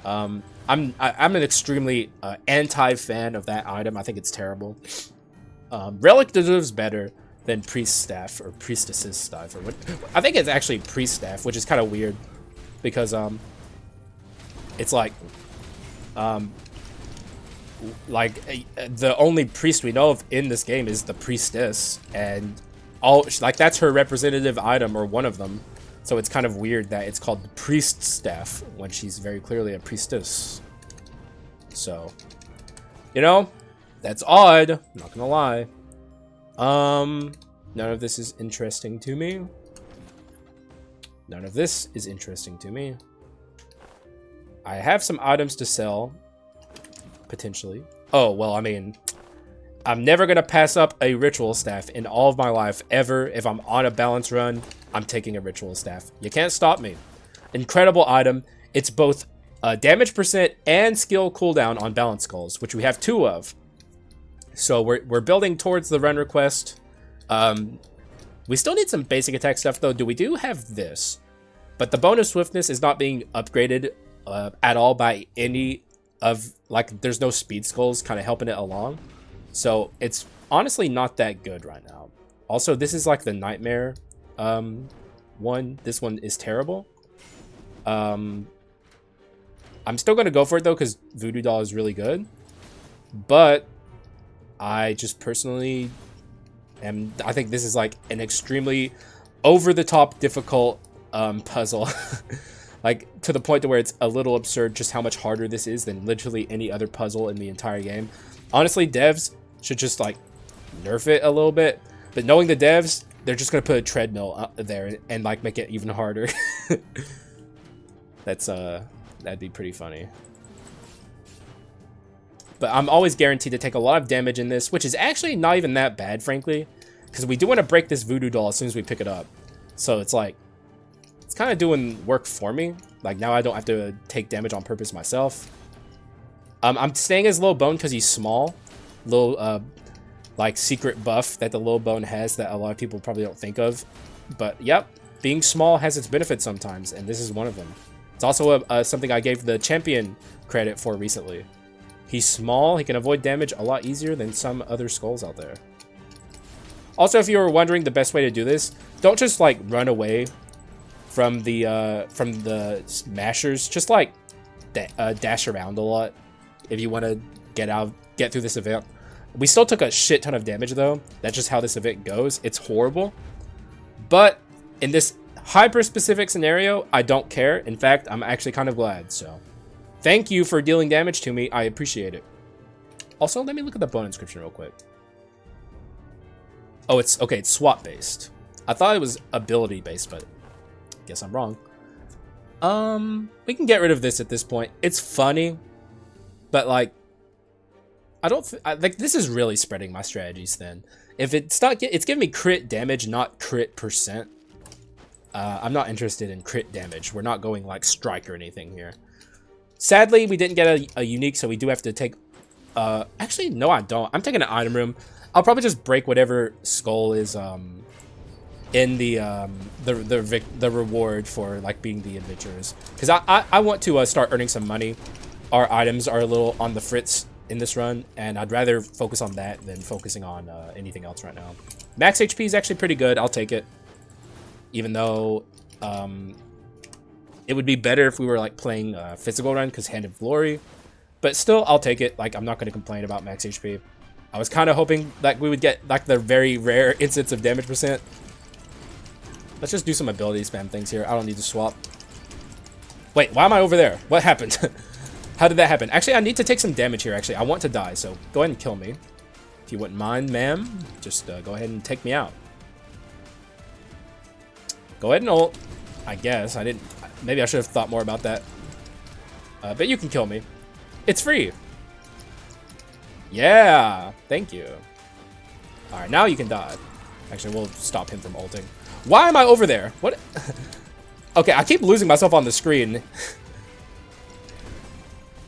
I'm an extremely anti-fan of that item. I think it's terrible. Relic deserves better than Priest Staff or Priestess's Staff, or what? I think it's actually Priest Staff, which is kind of weird because it's like the only priest we know of in this game is the Priestess, and like that's her representative item, or one of them. So it's kind of weird that it's called the Priest Staff when she's very clearly a priestess. So, you know, that's odd. I'm not gonna lie. None of this is interesting to me. None of this is interesting to me. I have some items to sell, potentially. Oh, well, I mean, I'm never going to pass up a ritual staff in all of my life, ever. If I'm on a balance run, I'm taking a ritual staff. You can't stop me. Incredible item. It's both damage percent and skill cooldown on balance skulls, which we have 2 of. So we're building towards the run request. We still need some basic attack stuff, though. We do have this. But the bonus swiftness is not being upgraded at all by any of, like, there's no speed skulls kind of helping it along. So it's honestly not that good right now. Also, this is like the nightmare one. This one is terrible. I'm still going to go for it, though, because Voodoo Doll is really good. But I just personally I think this is like an extremely over-the-top difficult puzzle. Like, to the point to where it's a little absurd just how much harder this is than literally any other puzzle in the entire game. Honestly, devs should just, like, nerf it a little bit. But knowing the devs, they're just going to put a treadmill up there and, like, make it even harder. That'd be pretty funny. But I'm always guaranteed to take a lot of damage in this, which is actually not even that bad, frankly. Because we do want to break this Voodoo Doll as soon as we pick it up. So it's like, it's kind of doing work for me. Like, now I don't have to take damage on purpose myself. I'm staying as Little Bone because he's small. Little, like, secret buff that the Little Bone has that a lot of people probably don't think of. But, yep, being small has its benefits sometimes, and this is one of them. It's also something I gave the champion credit for recently. He's small, he can avoid damage a lot easier than some other skulls out there. Also, if you were wondering the best way to do this, don't just, like, run away from the smashers. Just, like, dash around a lot if you want to get through this event. We still took a shit ton of damage, though. That's just how this event goes. It's horrible. But in this hyper-specific scenario, I don't care. In fact, I'm actually kind of glad, so thank you for dealing damage to me. I appreciate it. Also, let me look at the bone inscription real quick. Oh, it's okay. It's swap-based. I thought it was ability-based, but guess I'm wrong. We can get rid of this at this point. It's funny, but like, like this is really spreading my strategies thin. If it's not, it's giving me crit damage, not crit percent. I'm not interested in crit damage. We're not going like strike or anything here. Sadly, we didn't get a unique, so we do have to take... actually, no, I don't. I'm taking an item room. I'll probably just break whatever skull is in the reward for like being the adventurers. Because I want to start earning some money. Our items are a little on the fritz in this run, and I'd rather focus on that than focusing on anything else right now. Max HP is actually pretty good. I'll take it. Even though... it would be better if we were like playing physical run because Hand of Glory, but still I'll take it. Like, I'm not going to complain about max HP. I was kind of hoping like we would get like the very rare instance of damage percent. Let's just do some ability spam things here. I don't need to swap. Wait, why am I over there? What happened? How did that happen? Actually, I need to take some damage here. Actually, I want to die, so go ahead and kill me if you wouldn't mind, ma'am. Just go ahead and take me out. Go ahead and ult. I guess I didn't. Maybe I should have thought more about that. But you can kill me. It's free. Yeah. Thank you. All right, now you can die. Actually, we'll stop him from ulting. Why am I over there? What? Okay, I keep losing myself on the screen.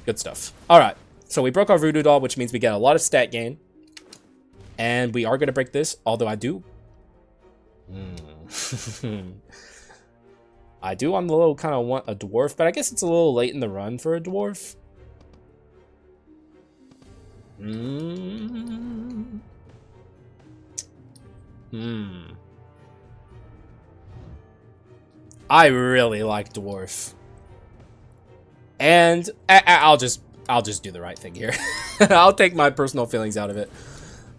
Good stuff. All right. So we broke our Voodoo Doll, which means we get a lot of stat gain. And we are going to break this, although I do... I do on the low kind of want a dwarf, but I guess it's a little late in the run for a dwarf. I really like dwarf. And I'll just do the right thing here. I'll take my personal feelings out of it.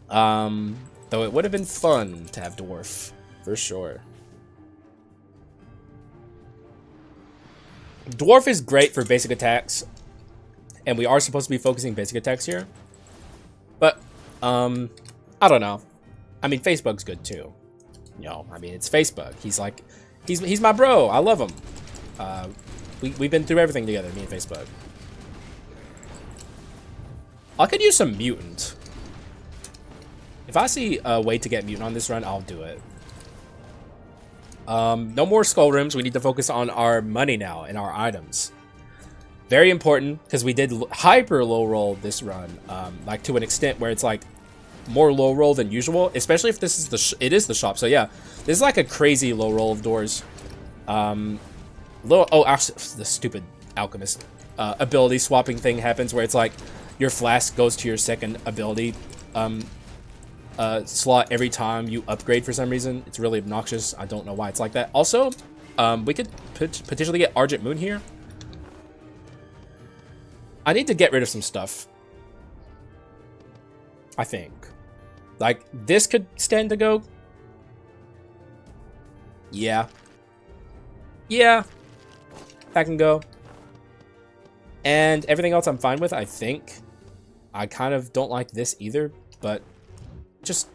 Though it would have been fun to have dwarf, for sure. Dwarf is great for basic attacks, and we are supposed to be focusing basic attacks here. But, I don't know. I mean, Facebook's good too. You know, I mean, it's Facebook. He's like, he's my bro. I love him. We've been through everything together, me and Facebook. I could use some mutant. If I see a way to get mutant on this run, I'll do it. No more skull rooms. We need to focus on our money now and our items. Very important, because we did hyper low roll this run, like to an extent where it's like more low roll than usual, especially if this is it is the shop. So yeah, this is like a crazy low roll of doors. The stupid alchemist ability swapping thing happens where it's like your flask goes to your second ability slot every time you upgrade for some reason. It's really obnoxious. I don't know why it's like that. Also, We could potentially get Argent Moon here. I need to get rid of some stuff. I think. Like, this could stand to go. Yeah. Yeah. That can go. And everything else I'm fine with, I think. I kind of don't like this either, but just...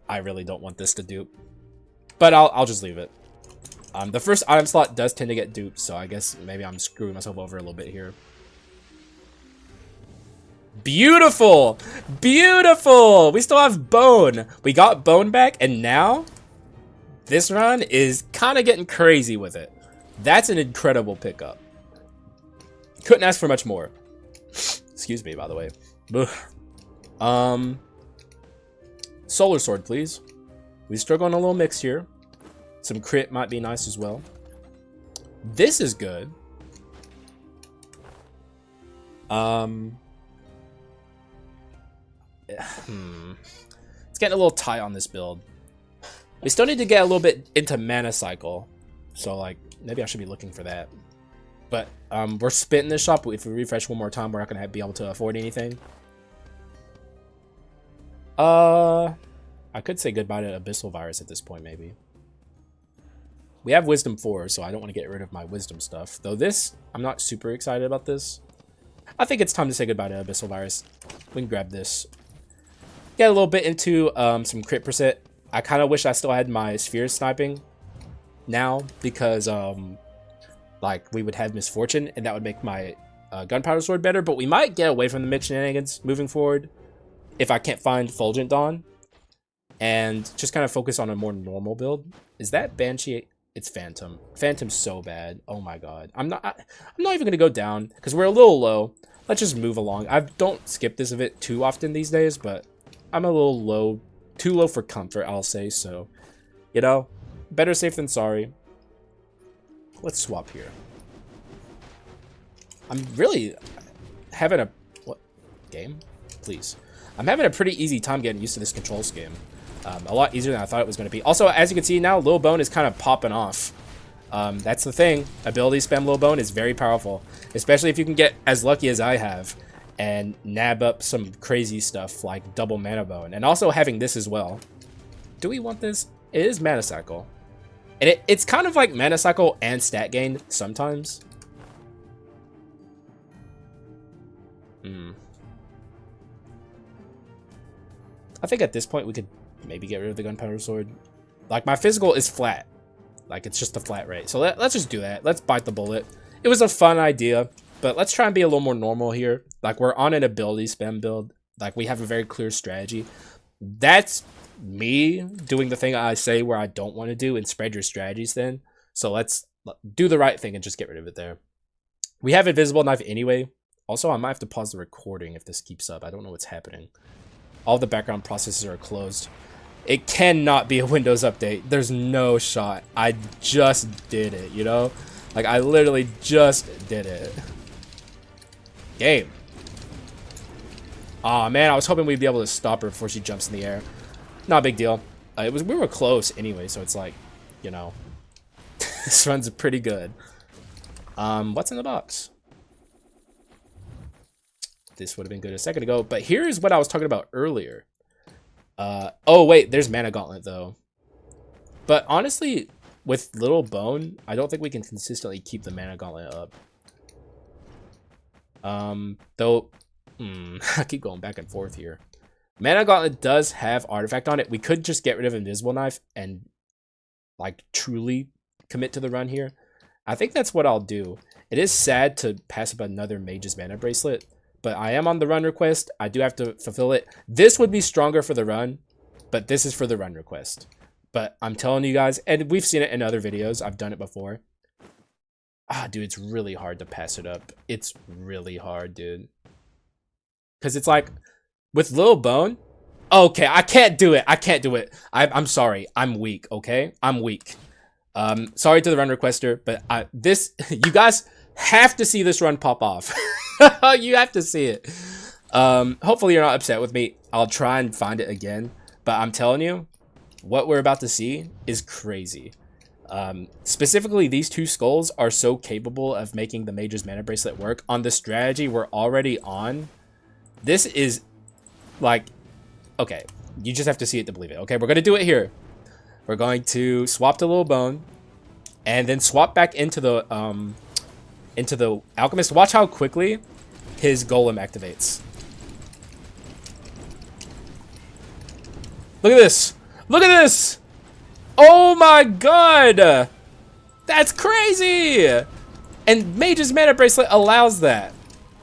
I really don't want this to dupe. But I'll just leave it. The first item slot does tend to get duped, so I guess maybe I'm screwing myself over a little bit here. Beautiful! Beautiful! We still have Bone. We got Bone back, and now this run is kind of getting crazy with it. That's an incredible pickup. Couldn't ask for much more. Excuse me, by the way. Ugh. Solar Sword, please. We struggle on a little mix here. Some crit might be nice as well. This is good. It's getting a little tight on this build. We still need to get a little bit into mana cycle. So, like, maybe I should be looking for that. But, we're spitting this shop. If we refresh one more time, we're not going to be able to afford anything. I could say goodbye to Abyssal Virus at this point, maybe. We have Wisdom 4, so I don't want to get rid of my Wisdom stuff. Though this, I'm not super excited about this. I think it's time to say goodbye to Abyssal Virus. We can grab this. Get a little bit into some crit percent. I kind of wish I still had my Sphere sniping now, because like, we would have Misfortune, and that would make my Gunpowder Sword better. But we might get away from the mid shenanigans moving forward if I can't find Fulgent Dawn, and just kind of focus on a more normal build. Is that Banshee? It's Phantom. Phantom's so bad. Oh my god. I'm not even gonna go down because we're a little low. Let's just move along. I don't skip this a bit too often these days, but I'm a little low, too low for comfort, I'll say. So, you know, better safe than sorry. Let's swap here. I'm really having a what game? Please. I'm having a pretty easy time getting used to this control scheme. A lot easier than I thought it was going to be. Also, as you can see now, Little Bone is kind of popping off. That's the thing. Ability spam Little Bone is very powerful. Especially if you can get as lucky as I have and nab up some crazy stuff like double Mana Bone. And also having this as well. Do we want this? It is Mana Cycle. And it's kind of like Mana Cycle and stat gain sometimes. I think at this point we could maybe get rid of the Gunpowder Sword. Like, my physical is flat. Like, it's just a flat rate. So let's just do that. Let's bite the bullet. It was a fun idea, but let's try and be a little more normal here. Like, we're on an ability spam build. Like, we have a very clear strategy. That's me doing the thing I say where I don't want to do and spread your strategies then. So let's do the right thing and just get rid of it there. We have Invisible Knife anyway. Also, I might have to pause the recording if this keeps up. I don't know what's happening. All the background processes are closed. It cannot be a Windows update. There's no shot. I just did it, you know? Like, I literally just did it. Game. Aw, man, I was hoping we'd be able to stop her before she jumps in the air. Not a big deal. We were close anyway, so it's like, you know. This run's pretty good. What's in the box? This would have been good a second ago, but here's what I was talking about earlier. Oh wait, there's Mana Gauntlet though. But honestly, with Little Bone, I don't think we can consistently keep the Mana Gauntlet up. Though, I keep going back and forth here. Mana Gauntlet does have Artifact on it. We could just get rid of Invisible Knife and, like, truly commit to the run here. I think that's what I'll do. It is sad to pass up another Mage's Mana Bracelet, but I am on the run request. I do have to fulfill it. This would be stronger for the run, but this is for the run request. But I'm telling you guys, and we've seen it in other videos. I've done it before. Ah, dude, it's really hard to pass it up. It's really hard, dude. Because it's like, with Little Bone, okay, I can't do it. I can't do it. I'm sorry. I'm weak, okay? I'm weak. Sorry to the run requester, but you guys have to see this run pop off. You have to see it. Hopefully you're not upset with me. I'll try and find it again, but I'm telling you, what we're about to see is crazy. Specifically, these two skulls are so capable of making the Mage's Mana Bracelet work on the strategy we're already on. This is like, okay, you just have to see it to believe it. Okay, we're gonna do it here. We're going to swap to Little Bone, and then swap back into the Alchemist. Watch how quickly his Golem activates. Look at this! Look at this! Oh my god! That's crazy! And Mage's Mana Bracelet allows that.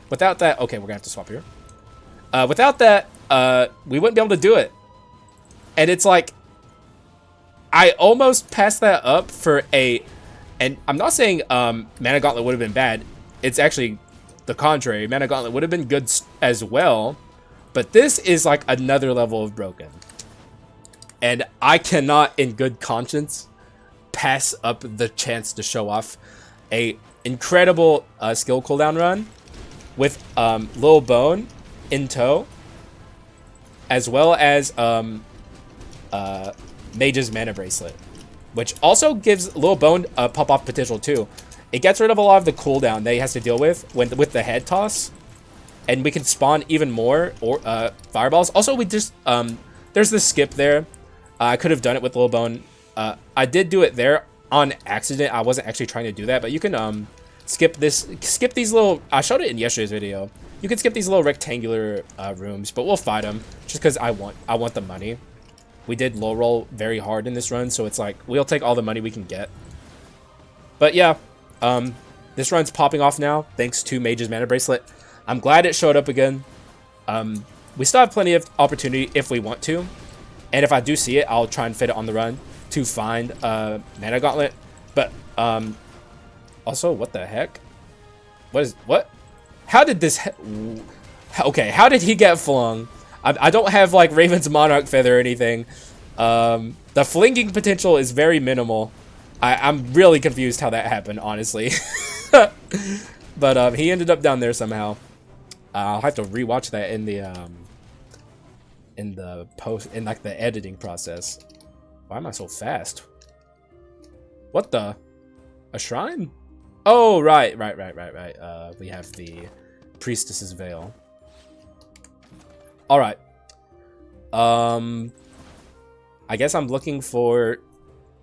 Without that, okay, we're gonna have to swap here. Without that, we wouldn't be able to do it. And it's like, I almost passed that up for a, and I'm not saying Mana Gauntlet would have been bad. It's actually the contrary. Mana Gauntlet would have been good as well, but this is like another level of broken. And I cannot, in good conscience, pass up the chance to show off a incredible skill cooldown run with Little Bone in tow, as well as Mage's Mana Bracelet, which also gives Little Bone a pop-off potential too. It gets rid of a lot of the cooldown that he has to deal with with the head toss, and we can spawn even more or fireballs. Also, we just there's the skip there. I could have done it with Little Bone. I did do it there on accident. I wasn't actually trying to do that, but you can skip these little. I showed it in yesterday's video. You can skip these little rectangular rooms, but we'll fight them just because I want the money. We did low roll very hard in this run, so it's like we'll take all the money we can get. But yeah, this run's popping off now thanks to Mage's Mana Bracelet. I'm glad it showed up again. We still have plenty of opportunity if we want to. And if I do see it, I'll try and fit it on the run to find Mana Gauntlet. But also, what the heck? What? How did this? Okay, how did he get flung? I don't have like Raven's Monarch Feather or anything. The flinging potential is very minimal. I'm really confused how that happened, honestly. But he ended up down there somehow. I'll have to rewatch that in like the editing process. Why am I so fast? What the? A shrine? Oh, right. We have the Priestess's Veil. All right. I guess I'm looking for,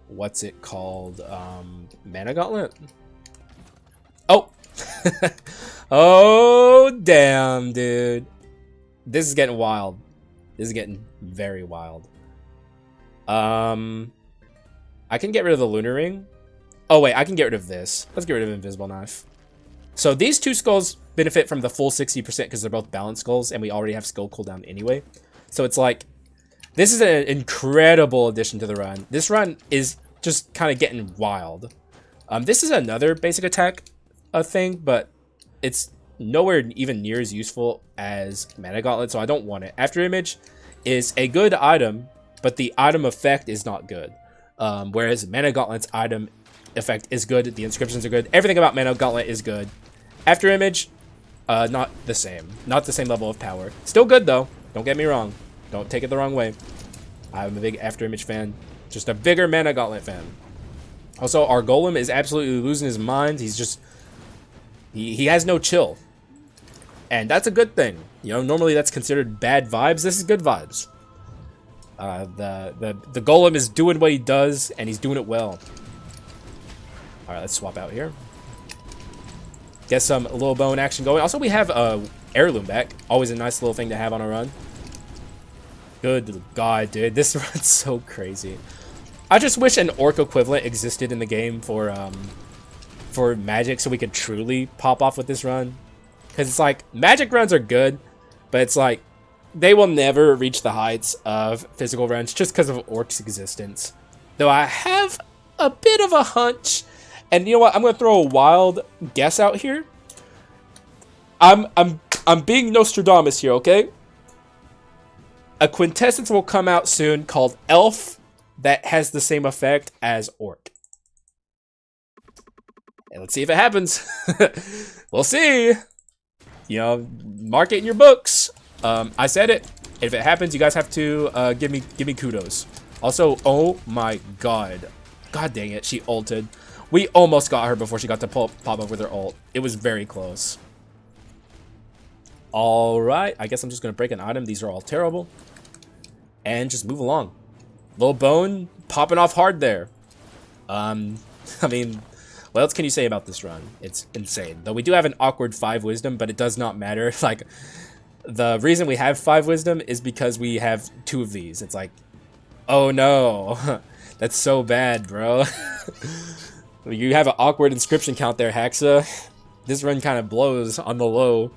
what's it called? Mana Gauntlet? Oh. Oh, damn, dude. This is getting wild. This is getting very wild. I can get rid of the Lunar Ring. Oh, wait, I can get rid of this. Let's get rid of Invisible Knife. So these two skulls benefit from the full 60% because they're both balanced skulls, and we already have skill cooldown anyway. So it's like, this is an incredible addition to the run. This run is just kind of getting wild. This is another basic attack thing, but it's nowhere even near as useful as Mana Gauntlet, so I don't want it. After Image is a good item, but the item effect is not good. Whereas Mana Gauntlet's item effect is good, the inscriptions are good, everything about Mana Gauntlet is good. After Image, not the same. Not the same level of power. Still good though, don't get me wrong. Don't take it the wrong way. I'm a big After Image fan, just a bigger Mana Gauntlet fan. Also, our Golem is absolutely losing his mind. He's just, he has no chill. And that's a good thing. You know, normally that's considered bad vibes. This is good vibes. The Golem is doing what he does, and he's doing it well. All right, let's swap out here. Get some Little Bone action going. Also, we have Heirloom back. Always a nice little thing to have on a run. Good God, dude. This run's so crazy. I just wish an Orc equivalent existed in the game for Magic so we could truly pop off with this run. Because it's like, Magic runs are good, but it's like, they will never reach the heights of physical runs just because of Orc's existence. Though I have a bit of a hunch, and you know what, I'm going to throw a wild guess out here. I'm being Nostradamus here, okay? A quintessence will come out soon called Elf that has the same effect as Orc. And let's see if it happens. We'll see. You know, mark it in your books. I said it. If it happens, you guys have to give me kudos. Also, oh my god. God dang it, she ulted. We almost got her before she got to pop up with her ult. It was very close. Alright, I guess I'm just going to break an item. These are all terrible. And just move along. Little Bone popping off hard there. I mean, what else can you say about this run? It's insane. Though we do have an awkward 5 wisdom, but it does not matter. Like, the reason we have 5 wisdom is because we have 2 of these. It's like, oh no. That's so bad, bro. You have an awkward inscription count there, Haxa. This run kind of blows on the low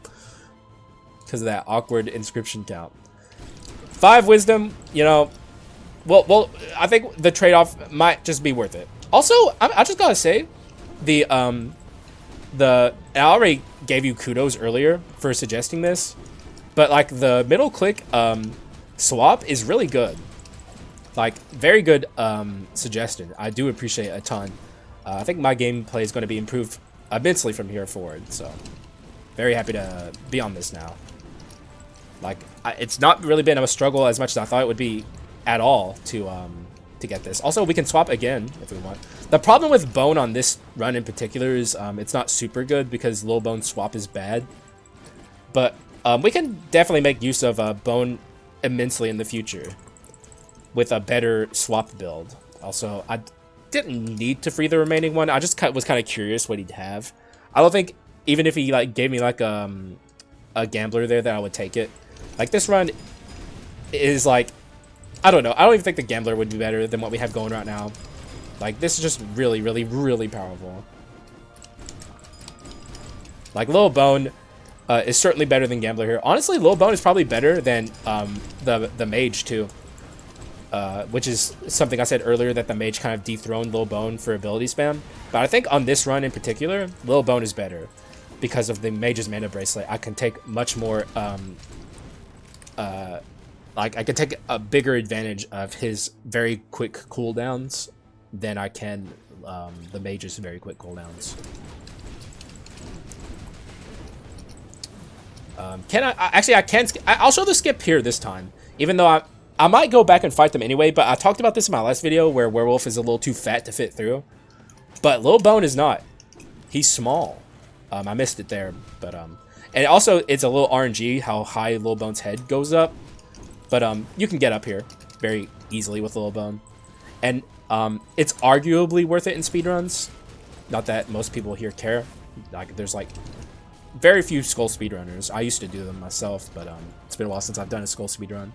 because of that awkward inscription count. 5 wisdom, you know, well, I think the trade-off might just be worth it. Also, I just gotta say, I already gave you kudos earlier for suggesting this, but like the middle click swap is really good. Like, very good suggestion. I do appreciate it a ton. I think my gameplay is going to be improved immensely from here forward, so very happy to be on this now. Like, it's not really been a struggle as much as I thought it would be at all to get this. Also, we can swap again if we want. The problem with Bone on this run in particular is it's not super good because Little Bone swap is bad. But we can definitely make use of Bone immensely in the future with a better swap build. Also, I didn't need to free the remaining one. I just was kind of curious what he'd have. I don't think even if he like gave me like a gambler there that I would take it. Like this run is like, I don't know. I don't even think the gambler would be better than what we have going right now. Like this is just really, really, really powerful. Like Little Bone is certainly better than gambler here. Honestly, Little Bone is probably better than the mage too. Which is something I said earlier, that the mage kind of dethroned Little Bone for ability spam. But I think on this run in particular, Little Bone is better because of the mage's mana bracelet. I can take much more, like I can take a bigger advantage of his very quick cooldowns than I can the mage's very quick cooldowns. Can I actually? I can. I'll show the skip here this time, even though I might go back and fight them anyway, but I talked about this in my last video where Werewolf is a little too fat to fit through. But Little Bone is not. He's small. I missed it there, but and also it's a little RNG how high Little Bone's head goes up. But you can get up here very easily with Little Bone. And it's arguably worth it in speedruns. Not that most people here care. Like there's like very few Skul speedrunners. I used to do them myself, but it's been a while since I've done a Skul speedrun.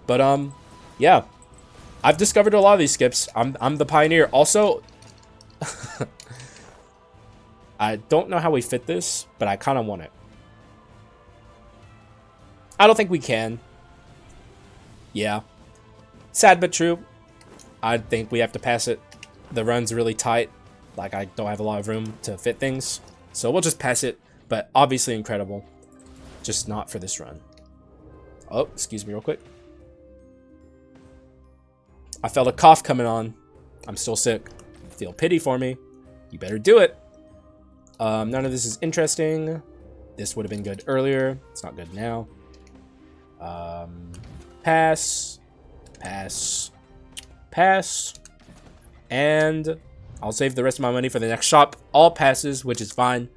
But yeah, I've discovered a lot of these skips. I'm the pioneer. Also, I don't know how we fit this, but I kind of want it. I don't think we can. Yeah, sad but true. I think we have to pass it. The run's really tight. Like I don't have a lot of room to fit things, so we'll just pass it. But obviously incredible, just not for this run. Oh, excuse me real quick. I felt a cough coming on. I'm still sick. Feel pity for me. You better do it. None of this is interesting. This would have been good earlier. It's not good now. Pass. Pass. Pass. And I'll save the rest of my money for the next shop. All passes, which is fine.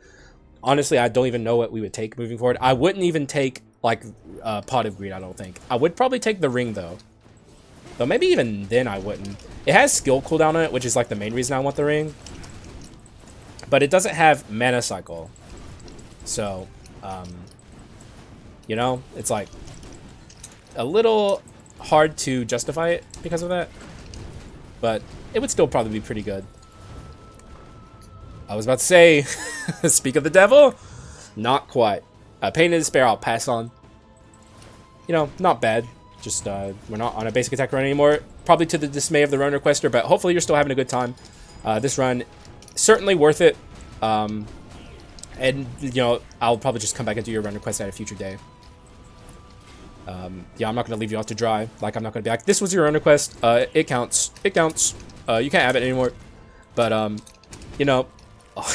Honestly, I don't even know what we would take moving forward. I wouldn't even take, like, Pot of Greed, I don't think. I would probably take the ring, though. Though maybe even then I wouldn't. It has skill cooldown on it, which is like the main reason I want the ring. But it doesn't have mana cycle. So, you know, it's like a little hard to justify it because of that. But it would still probably be pretty good. I was about to say, speak of the devil. Not quite. Pain in Despair I'll pass on. You know, not bad. Just, we're not on a basic attack run anymore. Probably to the dismay of the run requester, but hopefully you're still having a good time. This run, certainly worth it. And, you know, I'll probably just come back and do your run request at a future day. Yeah, I'm not going to leave you off to dry. Like, I'm not going to be like, this was your run request. It counts. It counts. You can't have it anymore. But, you know,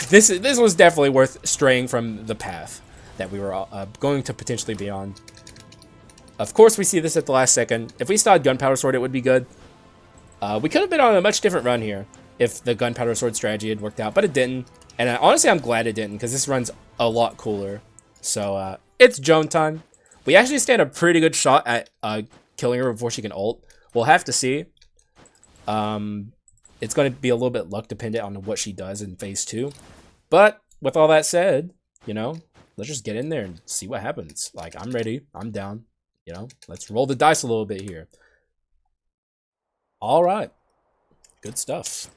this was definitely worth straying from the path that we were going to potentially be on. Of course, we see this at the last second. If we still had Gunpowder Sword, it would be good. We could have been on a much different run here if the gunpowder sword strategy had worked out, but it didn't. And honestly, I'm glad it didn't, because this run's a lot cooler. So, it's Joan time. We actually stand a pretty good shot at killing her before she can ult. We'll have to see. It's going to be a little bit luck dependent on what she does in phase 2. But with all that said, you know, let's just get in there and see what happens. Like, I'm ready. I'm down. You know, let's roll the dice a little bit here. All right. Good stuff.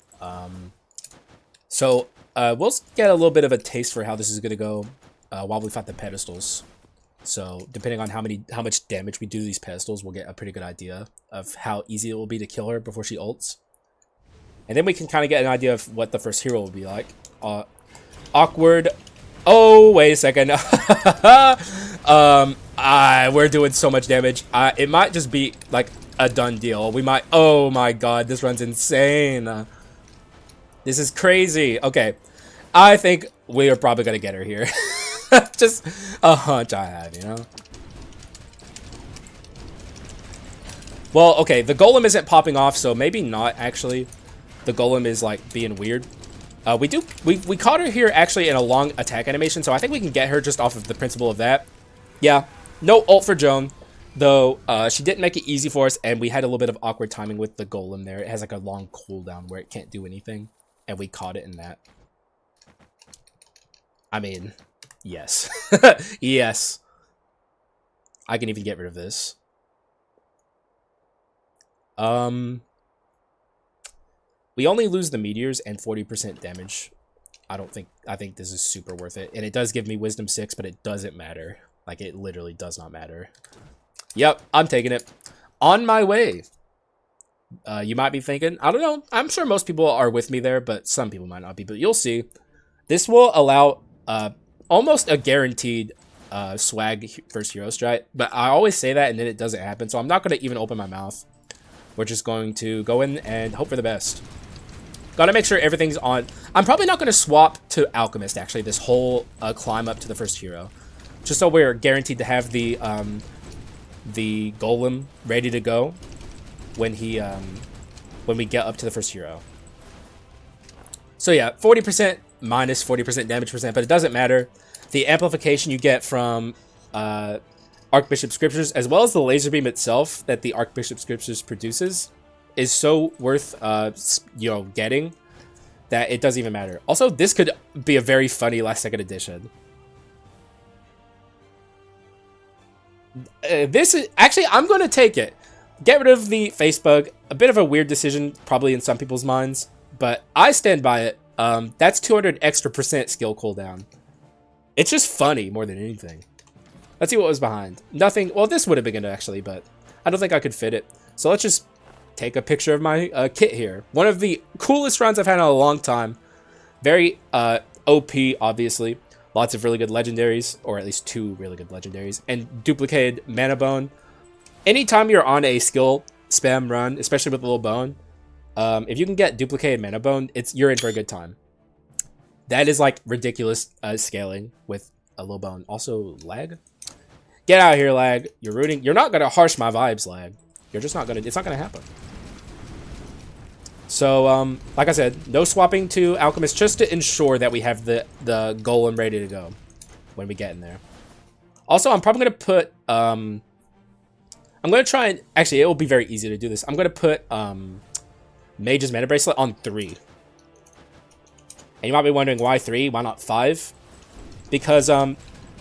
So we'll get a little bit of a taste for how this is going to go while we fight the pedestals. So depending on how much damage we do to these pedestals, we'll get a pretty good idea of how easy it will be to kill her before she ults. And then we can kind of get an idea of what the first hero will be like. Awkward. Oh, wait a second. We're doing so much damage. It might just be like a done deal. We might. Oh my god, this run's insane. This is crazy. Okay, I think we are probably gonna get her here. Just a hunch I have, you know. Well, okay, the golem isn't popping off, so maybe not actually. The golem is like being weird. We caught her here actually in a long attack animation, so I think we can get her just off of the principle of that. Yeah, no ult for Joan, though she didn't make it easy for us, and we had a little bit of awkward timing with the golem there. It has like a long cooldown where it can't do anything, and we caught it in that. I mean, yes. Yes. I can even get rid of this. We only lose the meteors and 40% damage. I think this is super worth it. And it does give me wisdom 6, but it doesn't matter. Like, it literally does not matter. Yep, I'm taking it. On my way. You might be thinking, I don't know. I'm sure most people are with me there, but some people might not be. But you'll see. This will allow almost a guaranteed swag first hero strat. But I always say that, and then it doesn't happen. So I'm not going to even open my mouth. We're just going to go in and hope for the best. Gotta make sure everything's on. I'm probably not going to swap to Alchemist, actually, this whole climb up to the first hero. Just so we're guaranteed to have the golem ready to go when we get up to the first hero. So yeah, 40% minus 40% damage percent, but it doesn't matter. The amplification you get from Archbishop Scriptures, as well as the laser beam itself that the Archbishop Scriptures produces, is so worth you know, getting that it doesn't even matter. Also, this could be a very funny last second addition. This is actually, I'm going to take it. Get rid of the face bug. A bit of a weird decision probably in some people's minds, but I stand by it. That's 200 extra % skill cooldown. It's just funny more than anything. Let's see what was behind. Nothing. Well, this would have been good actually, but I don't think I could fit it. So let's just take a picture of my kit here. One of the coolest runs I've had in a long time. Very OP, obviously. Lots of really good legendaries, or at least 2 really good legendaries, and duplicated mana bone. Anytime you're on a skill spam run, especially with Little Bone, if you can get duplicated mana bone, you're in for a good time. That is like ridiculous scaling with a Little Bone. Also, lag. Get out of here, lag. You're rooting. You're not gonna harsh my vibes, lag. You're just not gonna. It's not gonna happen. So, like I said, no swapping to Alchemist, just to ensure that we have the golem ready to go when we get in there. Also, I'm probably gonna put. I'm gonna try and actually, it will be very easy to do this. I'm gonna put Mage's Mana Bracelet on 3. And you might be wondering why 3, why not 5? Because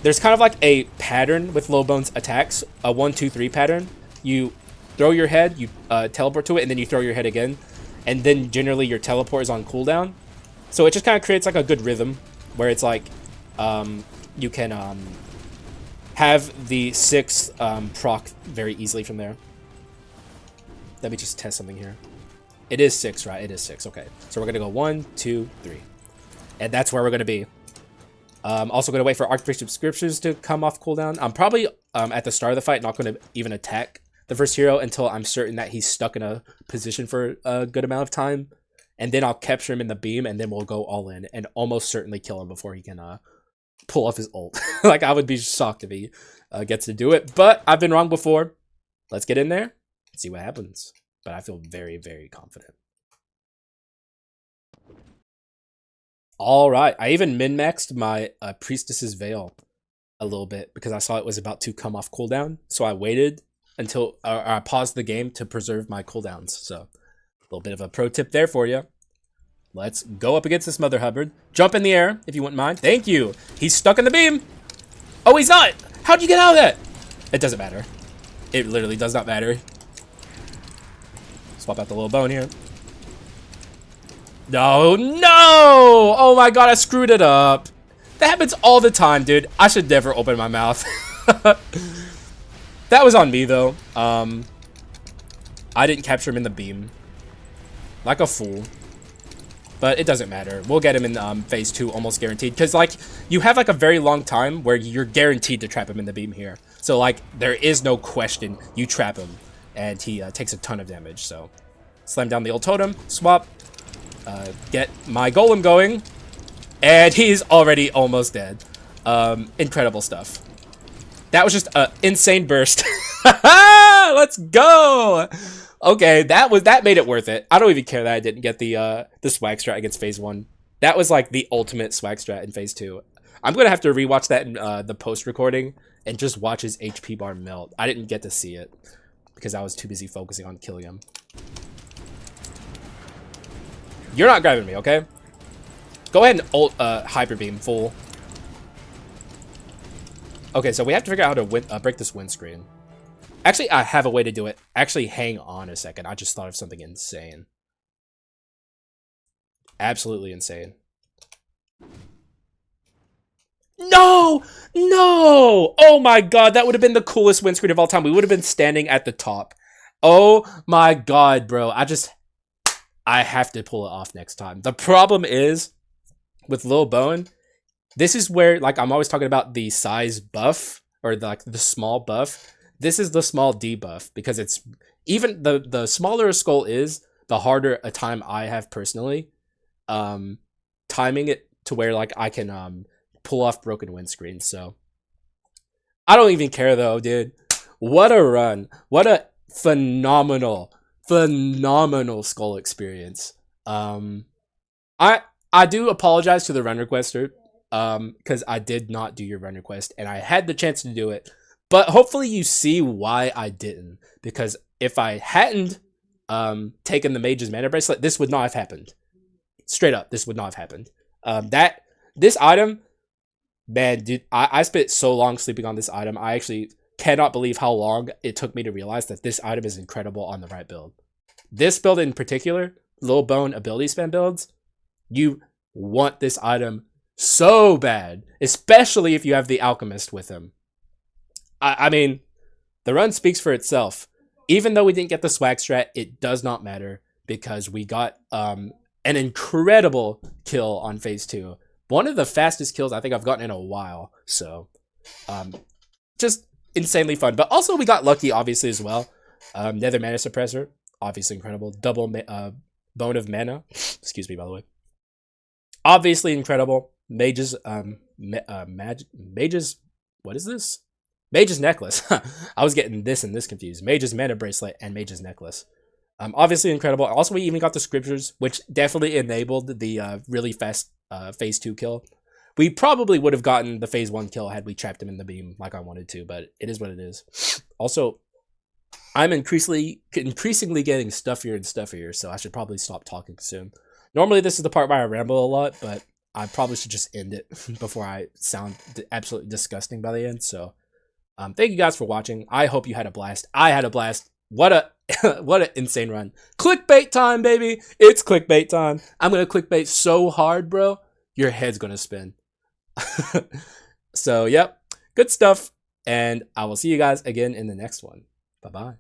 there's kind of like a pattern with Little Bone's attacks, a 1, 2, 3 pattern. You throw your head, you teleport to it, and then you throw your head again. And then generally your teleport is on cooldown. So it just kind of creates like a good rhythm where it's like you can have the 6th proc very easily from there. Let me just test something here. It is 6, right? It is 6. Okay. So we're going to go 1, 2, 3. And that's where we're going to be. Also going to wait for Archbishop Scriptures to come off cooldown. I'm probably at the start of the fight not going to even attack the first hero until I'm certain that he's stuck in a position for a good amount of time. And then I'll capture him in the beam, and then we'll go all in and almost certainly kill him before he can pull off his ult. Like, I would be shocked if he gets to do it. But I've been wrong before. Let's get in there and see what happens. but I feel very, very confident. All right, I even min-maxed my Priestess's Veil a little bit because I saw it was about to come off cooldown. So I waited until I paused the game to preserve my cooldowns. So a little bit of a pro tip there for you. Let's go up against this Mother Hubbard. Jump in the air if you wouldn't mind. Thank you. He's stuck in the beam. Oh, he's not. How'd you get out of that? It doesn't matter. It literally does not matter. Swap out the little bone here. No, no! Oh my god, I screwed it up. That happens all the time, dude. I should never open my mouth. That was on me, though. I didn't capture him in the beam. Like a fool. But it doesn't matter. We'll get him in phase 2, almost guaranteed. Because, like, you have, like, a very long time where you're guaranteed to trap him in the beam here. So, like, there is no question. You trap him. And he takes a ton of damage, so. Slam down the old totem. Swap. Get my golem going. And he's already almost dead. Incredible stuff. That was just an insane burst. Let's go! Okay, that made it worth it. I don't even care that I didn't get the swag strat against phase 1. That was like the ultimate swag strat in phase 2. I'm gonna have to rewatch that in the post recording and just watch his HP bar melt. I didn't get to see it because I was too busy focusing on killing him. You're not grabbing me, okay? Go ahead and ult hyper beam full. Okay, so we have to figure out how to break this windscreen. Actually, I have a way to do it. Actually, hang on a second. I just thought of something insane. Absolutely insane. No! No! Oh my god, that would have been the coolest windscreen of all time. We would have been standing at the top. Oh my god, bro. I have to pull it off next time. The problem is, with Little Bone, this is where, like, I'm always talking about the size buff, or the small buff. This is the small debuff, because it's, even the smaller a skull is, the harder a time I have personally, timing it to where, like, I can, pull off broken windscreens, so. I don't even care, though, dude. What a run. What a phenomenal Skull experience. I do apologize to the run requester, because I did not do your run request, and I had the chance to do it, but hopefully you see why I didn't, because if I hadn't taken the Mage's Mana Bracelet, this would not have happened. Straight up, this would not have happened. This item, man, dude, I spent so long sleeping on this item. I actually cannot believe how long it took me to realize that this item is incredible on the right build. This build in particular, Little Bone ability spam builds, you want this item so bad, especially if you have the Alchemist with him. I mean, the run speaks for itself. Even though we didn't get the swag strat, it does not matter because we got an incredible kill on phase 2. One of the fastest kills I think I've gotten in a while. So, just insanely fun. But also we got lucky, obviously, as well. Nether Mana Suppressor, obviously incredible. Double Bone of Mana. Excuse me, by the way. Obviously incredible. Mage's, Mage's, what is this? Mage's Necklace. I was getting this and this confused. Mage's Mana Bracelet and Mage's Necklace. Obviously incredible. Also, we even got the Scriptures, which definitely enabled the really fast phase 2 kill. We probably would have gotten the phase 1 kill had we trapped him in the beam like I wanted to, but it is what it is. Also, I'm increasingly getting stuffier and stuffier, so I should probably stop talking soon. Normally, this is the part where I ramble a lot, but I probably should just end it before I sound absolutely disgusting by the end. So, thank you guys for watching. I hope you had a blast. I had a blast. What an insane run. Clickbait time, baby. It's clickbait time. I'm going to clickbait so hard, bro. Your head's going to spin. So, yep. Good stuff. And I will see you guys again in the next one. Bye-bye.